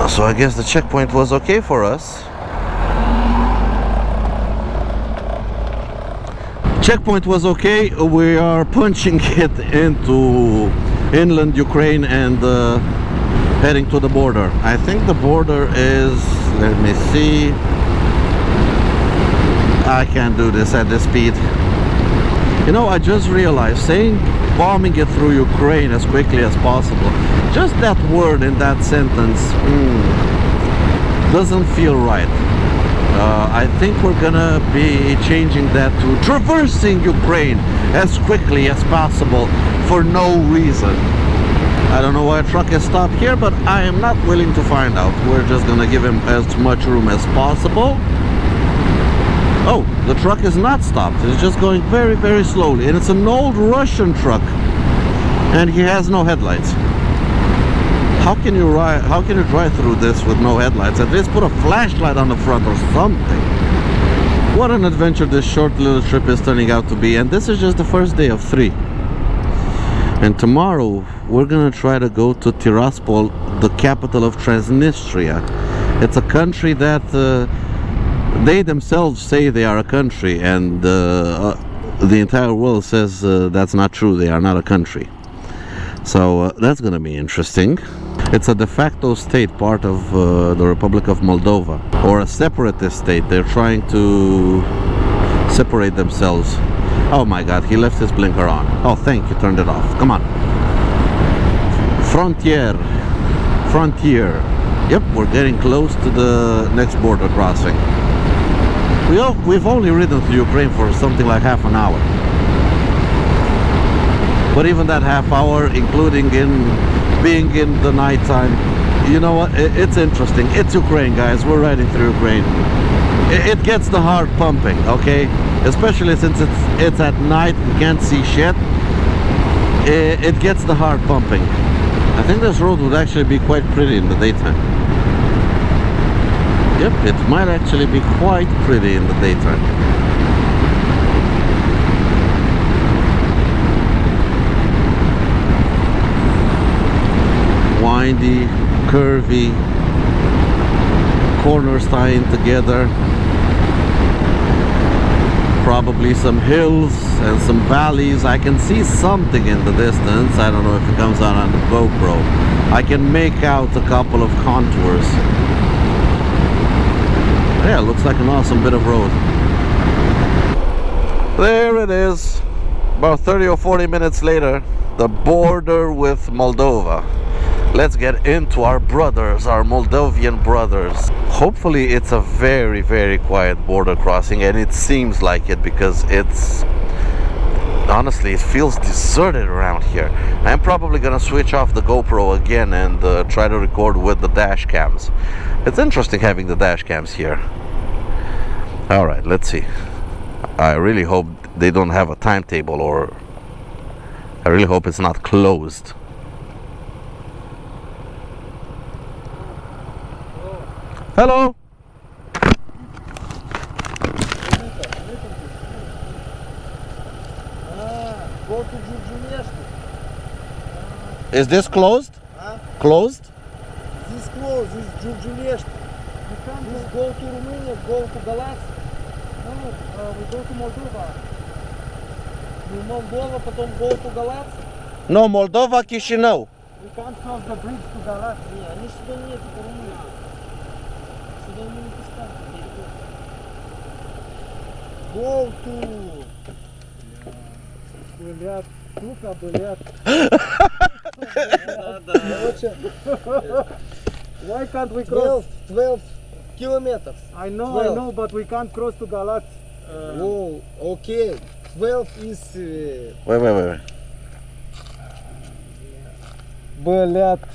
So I guess the checkpoint was okay for us. Checkpoint was okay. We are punching it into inland Ukraine and heading to the border. I think the border is, let me see. I can't do this at this speed. You know, I just realized saying bombing it through Ukraine as quickly as possible, just that word in that sentence doesn't feel right. I think we're gonna be changing that to traversing Ukraine as quickly as possible for no reason. I don't know why a truck is stopped here, but I am not willing to find out. We're just gonna give him as much room as possible. Oh, the truck is not stopped. It's just going very, very slowly. And it's an old Russian truck. And he has no headlights. How can you drive through this with no headlights? At least put a flashlight on the front or something. What an adventure this short little trip is turning out to be. And this is just the first day of 3. And tomorrow we're gonna try to go to Tiraspol, the capital of Transnistria. It's a country that they themselves say they are a country, and the entire world says that's not true. They are not a country. So that's gonna be interesting. It's a de facto state, part of the Republic of Moldova, or a separatist state. They're trying to separate themselves. Oh my god, he left his blinker on. Oh, thank you, turned it off. Come on. Frontier. Yep, we're getting close to the next border crossing. We've only ridden through Ukraine for something like half an hour. But even that half hour, including being in the night time, you know what, it's interesting. It's Ukraine, guys. We're riding through Ukraine. It gets the heart pumping, okay? Especially since it's at night, we can't see shit. It gets the heart pumping. I think this road would actually be quite pretty in the daytime. Yep, it might actually be quite pretty in the daytime. Windy, curvy, corners tying together. Probably some hills and some valleys. I can see something in the distance. I don't know if it comes out on the GoPro. I can make out a couple of contours. Yeah, looks like an awesome bit of road. There it is. About 30 or 40 minutes later, the border with Moldova. Let's get into our brothers, our Moldovan brothers. Hopefully it's a very, very quiet border crossing, and it seems like it because honestly, it feels deserted around here. I'm probably gonna switch off the GoPro again and try to record with the dash cams. It's interesting having the dash cams here. Alright, let's see. I really hope they don't have a timetable, or I really hope it's not closed. Hello. Go to Vulcanesti. Is this closed? Huh? Closed? This close, this Vulcanesti. You can't go to Romania, go to Galați. No, we go to Moldova. Moldova, потом go to Galați. No, Moldova, Chișinău. We can't cross the bridge to Galați. Не, они сюда нет, это Румыния. Сюда мы не пускаем. Go to... Блядь, сука, блядь. Why can't we cross? 12 kilometers. I know, but we can't cross to Galați. Oh, okay. 12 is... Wait. Блядь.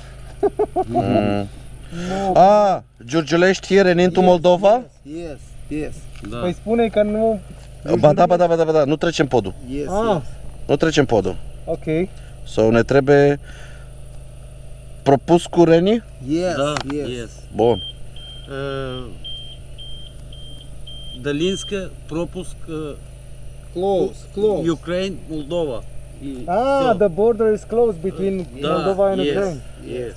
No. Ah, Giurgiulești here and into Moldova? Yes. Da. Păi spune că nu... Ba da, nu trecem podul. Yes. Nu trecem podul. Ok. So ne trebuie propus cu Reni? Yes. Da, yes. Bun. Долинска, пропуск Close. Ukraine, Moldova. The border is closed between Moldova and Ukraine. Yes.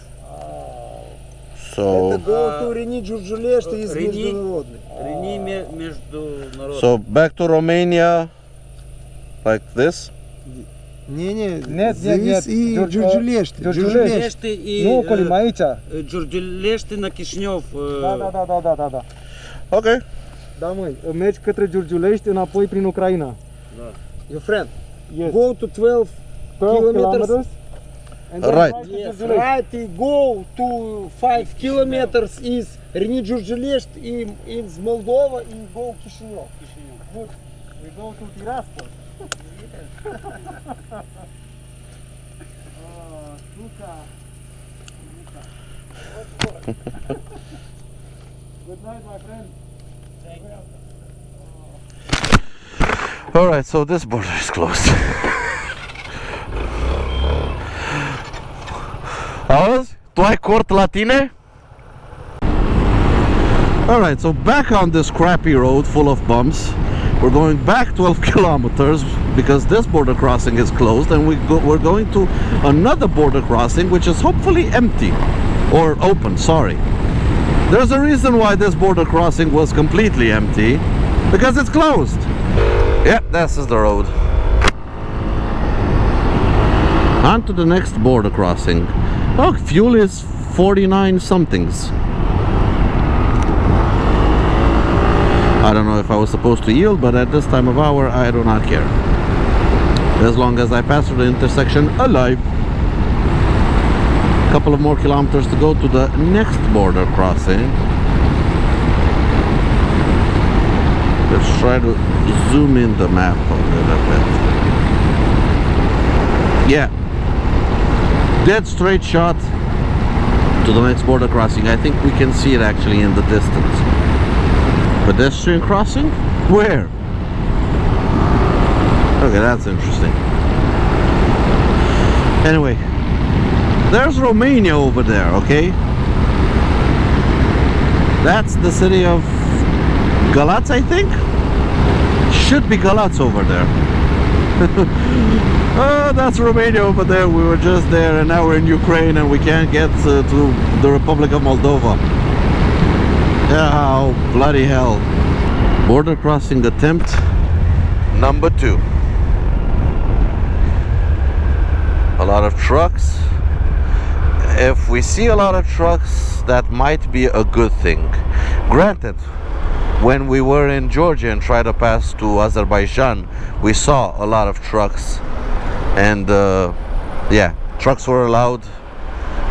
So, Это go to Reni Giurgiulești is международный. Рени международный. so back to Romania, like this? Нет, и Giurgiulești. Giurgiulești и... Nu, Colim, aici. Giurgiulești на Chișinău. Da. Ok. Da, măi, mergi către Giurgiulești, înapoi prin Ucraina. Da. Your friend, go to 12 kilometers. And then Right. Yes, right, go to 5 kilometers is Reni Giurgiulești in Moldova and go Chișinău. Good. We go to Tiraspol. Good night, my friend. Alright, so this border is closed. Auzi? Tu ai cort la tine? Alright, so back on this crappy road full of bumps. We're going back 12 kilometers because this border crossing is closed, and we're going to another border crossing which is hopefully empty or open, sorry. There's a reason why this border crossing was completely empty, because it's closed. Yep, this is the road. On to the next border crossing. Oh, fuel is 49 somethings. I don't know if I was supposed to yield, but at this time of hour I do not care. as long as I pass through the intersection alive. A couple of more kilometers to go to the next border crossing. Let's try to zoom in the map a little bit. Yeah, dead straight shot to the next border crossing. I think we can see it actually in the distance. Pedestrian crossing? Where? Okay, that's interesting. Anyway, there's Romania over there, okay? That's the city of Galați, I think? Should be Galați over there. Oh, that's Romania over there. We were just there and now we're in Ukraine and we can't get to the Republic of Moldova. Oh, bloody hell. Border crossing attempt number 2. A lot of trucks. If we see a lot of trucks, that might be a good thing. Granted, when we were in Georgia and tried to pass to Azerbaijan, we saw a lot of trucks, and yeah, trucks were allowed,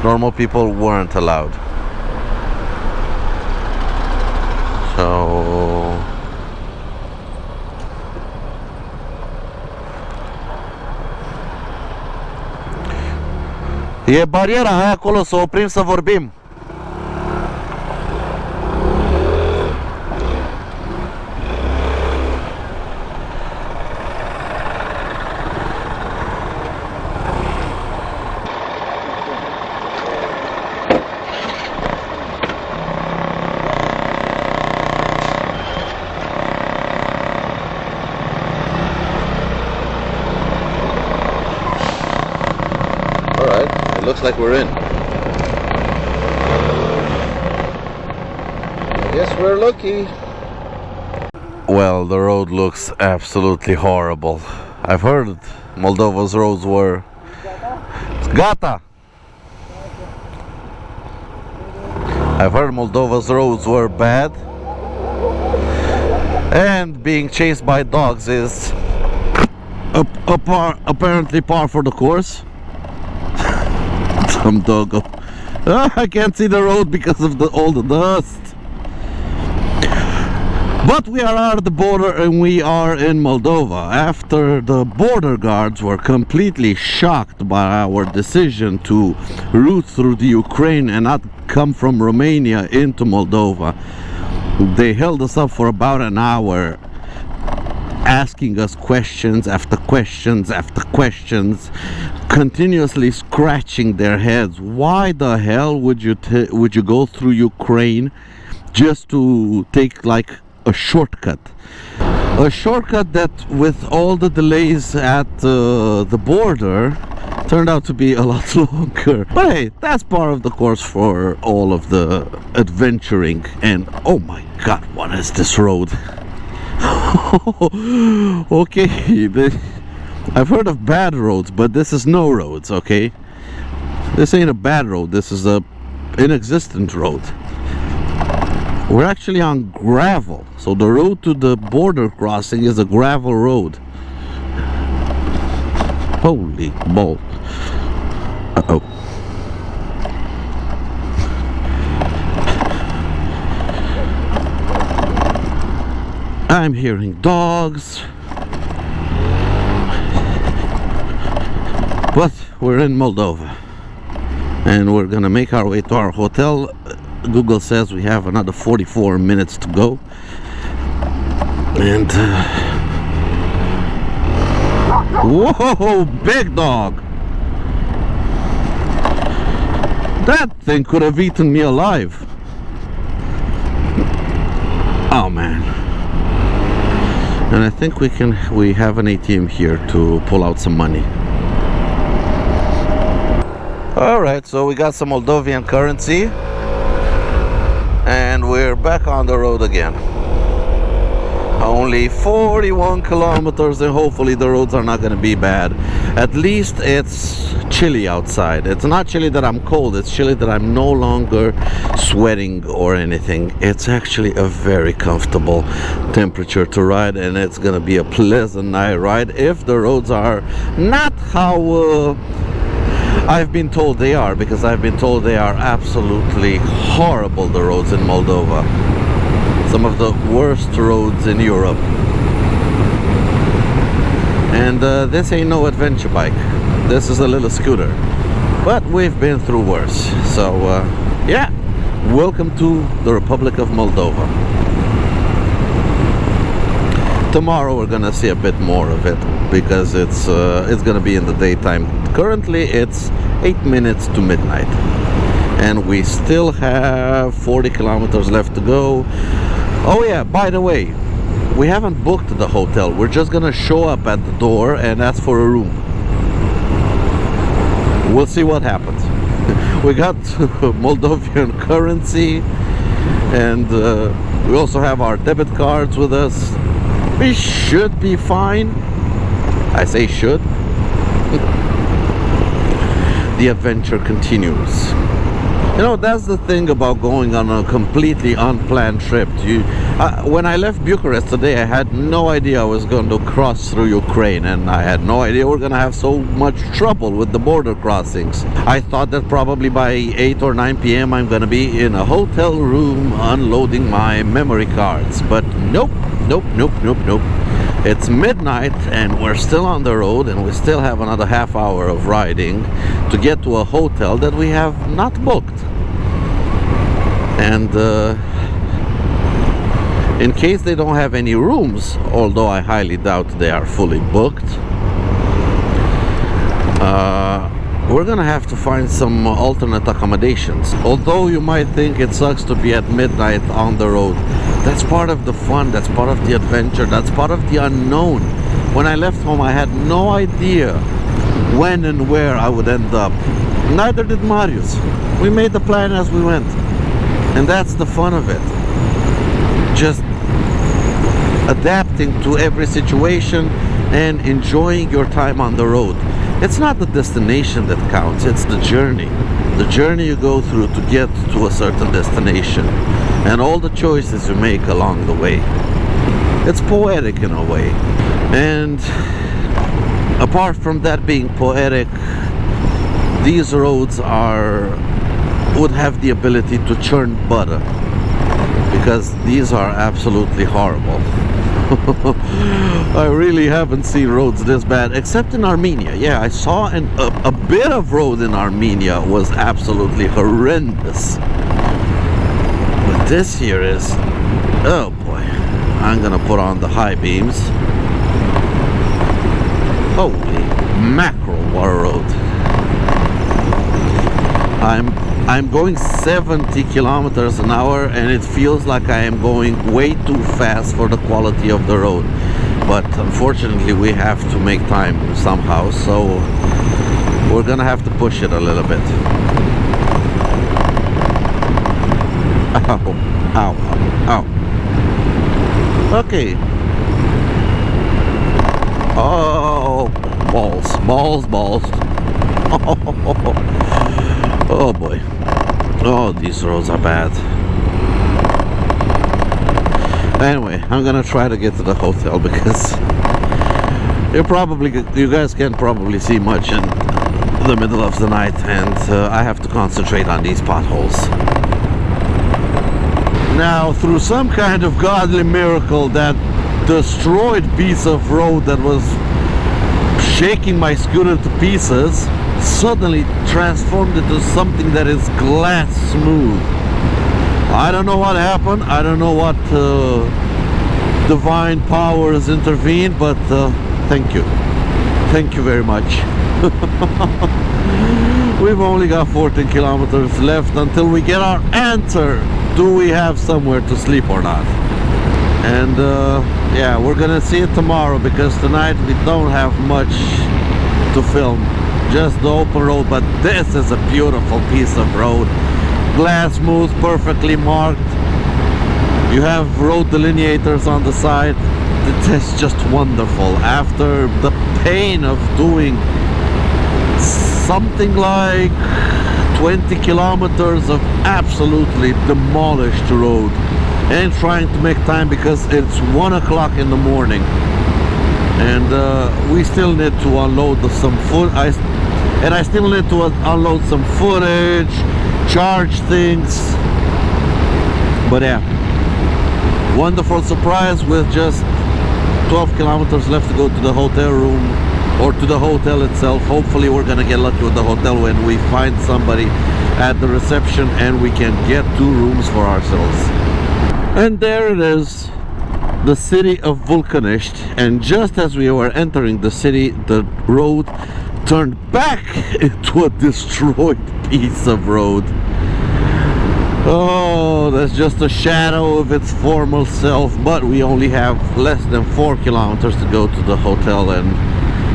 normal people weren't allowed. So e bariera, hai acolo să oprim să vorbim. Looks like we're in. Yes, we're lucky. Well, the road looks absolutely horrible. I've heard Moldova's roads were... Gata! I've heard Moldova's roads were bad. And being chased by dogs is apparently par for the course. Some doggo. I can't see the road because of all the dust. But we are at the border and we are in Moldova. After the border guards were completely shocked by our decision to route through the Ukraine and not come from Romania into Moldova, they held us up for about an hour, asking us questions after questions after questions, continuously scratching their heads. Why the hell would you go through Ukraine just to take like a shortcut? A shortcut that, with all the delays at the border, turned out to be a lot longer. But hey, that's part of the course for all of the adventuring. And oh my god, what is this road? Okay, I've heard of bad roads, but this is no roads, okay? This ain't a bad road, this is a inexistent road. We're actually on gravel, so the road to the border crossing is a gravel road. Holy ball. Uh-oh. I'm hearing dogs. But we're in Moldova and we're gonna make our way to our hotel. Google says we have another 44 minutes to go. And whoa, big dog! That thing could have eaten me alive. Oh man. And I think we have an ATM here to pull out some money. Alright, so we got some Moldovan currency and we're back on the road again. Only 41 kilometers, and hopefully the roads are not going to be bad. At least it's chilly outside. It's not chilly that I'm cold, it's chilly that I'm no longer sweating or anything. It's actually a very comfortable temperature to ride, and it's going to be a pleasant night ride if the roads are not how I've been told they are, because I've been told they are absolutely horrible, the roads in Moldova. Some of the worst roads in Europe. And this ain't no adventure bike. This is a little scooter. But we've been through worse. So yeah, welcome to the Republic of Moldova. Tomorrow we're gonna see a bit more of it, because it's gonna be in the daytime. Currently it's 8 minutes to midnight, and we still have 40 kilometers left to go. Oh yeah, by the way, we haven't booked the hotel. We're just gonna show up at the door and ask for a room. We'll see what happens. We got Moldovan currency, and we also have our debit cards with us. We should be fine. I say should. The adventure continues. You know, that's the thing about going on a completely unplanned trip. When I left Bucharest today, I had no idea I was going to cross through Ukraine, and I had no idea we're going to have so much trouble with the border crossings. I thought that probably by 8 or 9 p.m. I'm going to be in a hotel room unloading my memory cards. But nope, nope, nope, nope, nope. It's midnight and we're still on the road, and we still have another half hour of riding to get to a hotel that we have not booked. And in case they don't have any rooms, although I highly doubt they are fully booked, we're gonna have to find some alternate accommodations. Although you might think it sucks to be at midnight on the road, that's part of the fun, that's part of the adventure, that's part of the unknown. When I left home, I had no idea when and where I would end up. Neither did Marius. We made the plan as we went, and that's the fun of it. Just adapting to every situation and enjoying your time on the road. It's not the destination that counts, it's the journey. The journey you go through to get to a certain destination, and all the choices you make along the way. It's poetic in a way. And apart from that being poetic, these roads would have the ability to churn butter, because these are absolutely horrible. I really haven't seen roads this bad, except in Armenia. Yeah, I saw a bit of road in Armenia was absolutely horrendous. But this here is, oh boy. I'm gonna put on the high beams. Holy mackerel, what a road. I'm going 70 kilometers an hour, and it feels like I am going way too fast for the quality of the road. But unfortunately we have to make time somehow, so we're gonna have to push it a little bit. Ow, ow, ow. Okay. Oh, balls, balls, balls. Oh boy. Oh, these roads are bad. Anyway, I'm gonna try to get to the hotel, because you guys can't probably see much in the middle of the night, and I have to concentrate on these potholes. Now, through some kind of godly miracle, that destroyed piece of road that was shaking my scooter to pieces suddenly transformed into something that is glass smooth. I don't know what happened. I don't know what divine powers intervened, but thank you. Thank you very much. We've only got 14 kilometers left until we get our answer. Do we have somewhere to sleep or not? And yeah, we're gonna see it tomorrow, because tonight we don't have much to film. Just the open road, but this is a beautiful piece of road. Glass smooth, perfectly marked. You have road delineators on the side. it's just wonderful. After the pain of doing something like 20 kilometers of absolutely demolished road and trying to make time because it's 1 o'clock in the morning, and we still need to unload some food. I still need to unload some footage, charge things. But yeah, wonderful surprise with just 12 kilometers left to go to the hotel room, or to the hotel itself. Hopefully we're gonna get lucky with the hotel when we find somebody at the reception and we can get 2 rooms for ourselves. And there it is, the city of Vulcanesti. And just as we were entering the city, the road turned back into a destroyed piece of road. Oh, that's just a shadow of its former self. But we only have less than 4 kilometers to go to the hotel, and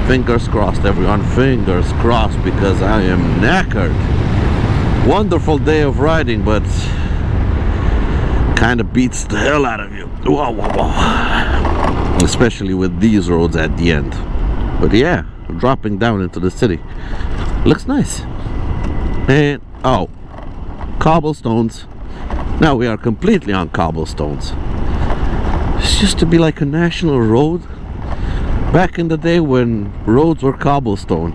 fingers crossed, everyone, fingers crossed, because I am knackered. Wonderful day of riding, but kind of beats the hell out of you. Whoa, whoa, whoa. Especially with these roads at the end. But yeah, dropping down into the city. Looks nice. And, oh, cobblestones. Now we are completely on cobblestones. This used to be like a national road back in the day when roads were cobblestone.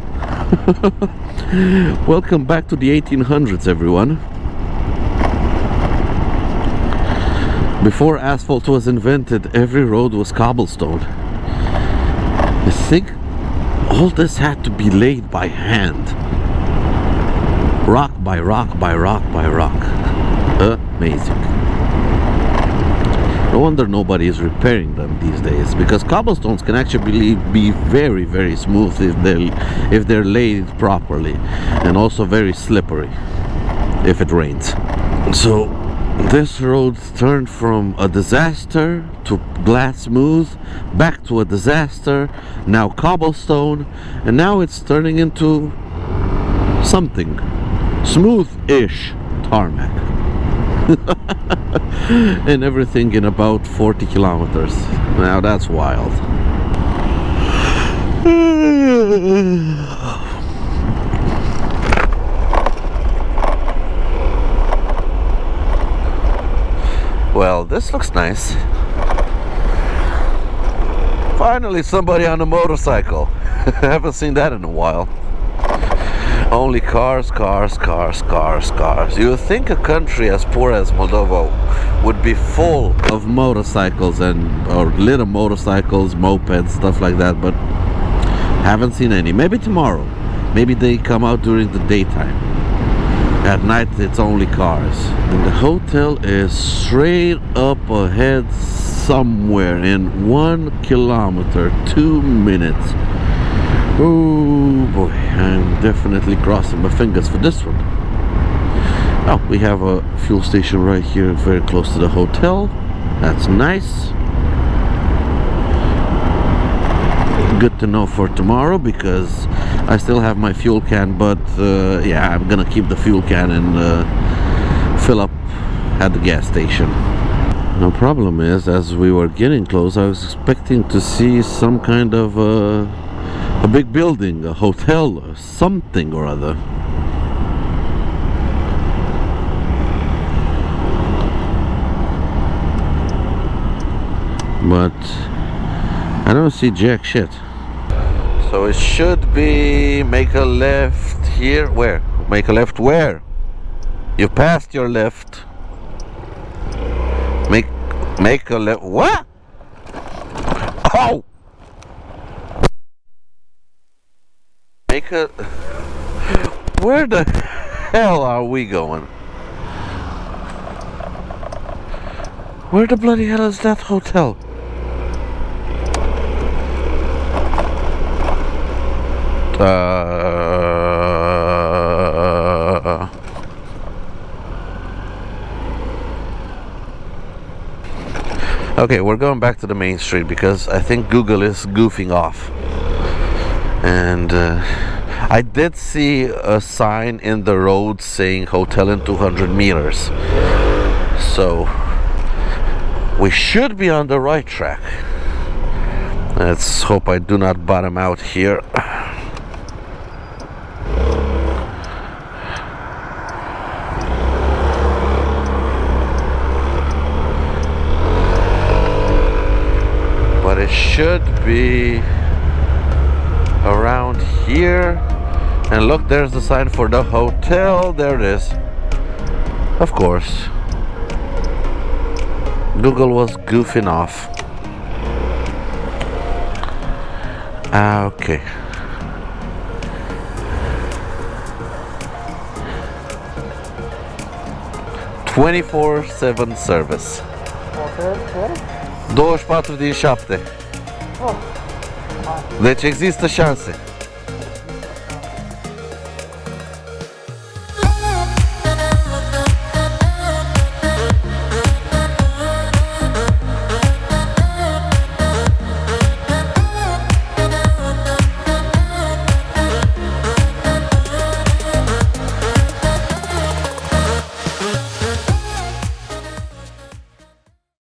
Welcome back to the 1800s, everyone. Before asphalt was invented, every road was cobblestone. I think all this had to be laid by hand, rock by rock by rock by rock. Amazing. No wonder nobody is repairing them these days, because cobblestones can actually be very, very smooth if they're laid properly, and also very slippery if it rains. So this road turned from a disaster to glass smooth, back to a disaster, now cobblestone, and now it's turning into something smooth-ish tarmac. And everything in about 40 kilometers. Now that's wild. Well, this looks nice. Finally somebody on a motorcycle. I haven't seen that in a while. Only cars, cars, cars, cars, cars. You would think a country as poor as Moldova would be full of motorcycles or little motorcycles, mopeds, stuff like that, but haven't seen any. Maybe tomorrow. Maybe they come out during the daytime. At night it's only cars. And the hotel is straight up ahead somewhere in 1 kilometer, 2 minutes. Oh boy, I'm definitely crossing my fingers for this one. Oh, we have a fuel station right here very close to the hotel. That's nice. Good to know for tomorrow, because I still have my fuel can, but yeah, I'm gonna keep the fuel can and fill up at the gas station. No problem is, as we were getting close, I was expecting to see some kind of a big building, a hotel, or something or other. But I don't see jack shit. So it should be make a left here. Where? Make a left where? You passed your left. Make a left. What? Oh! Make a. Where the hell are we going? Where the bloody hell is that hotel? Okay, we're going back to the main street because I think Google is goofing off. And I did see a sign in the road saying hotel in 200 meters. So we should be on the right track. Let's hope I do not bottom out here. But it should be around here. And look, there's the sign for the hotel. There it is. Of course. Google was goofing off. Okay. "24/7 service." Okay. 24 din 7. Deci există șanse.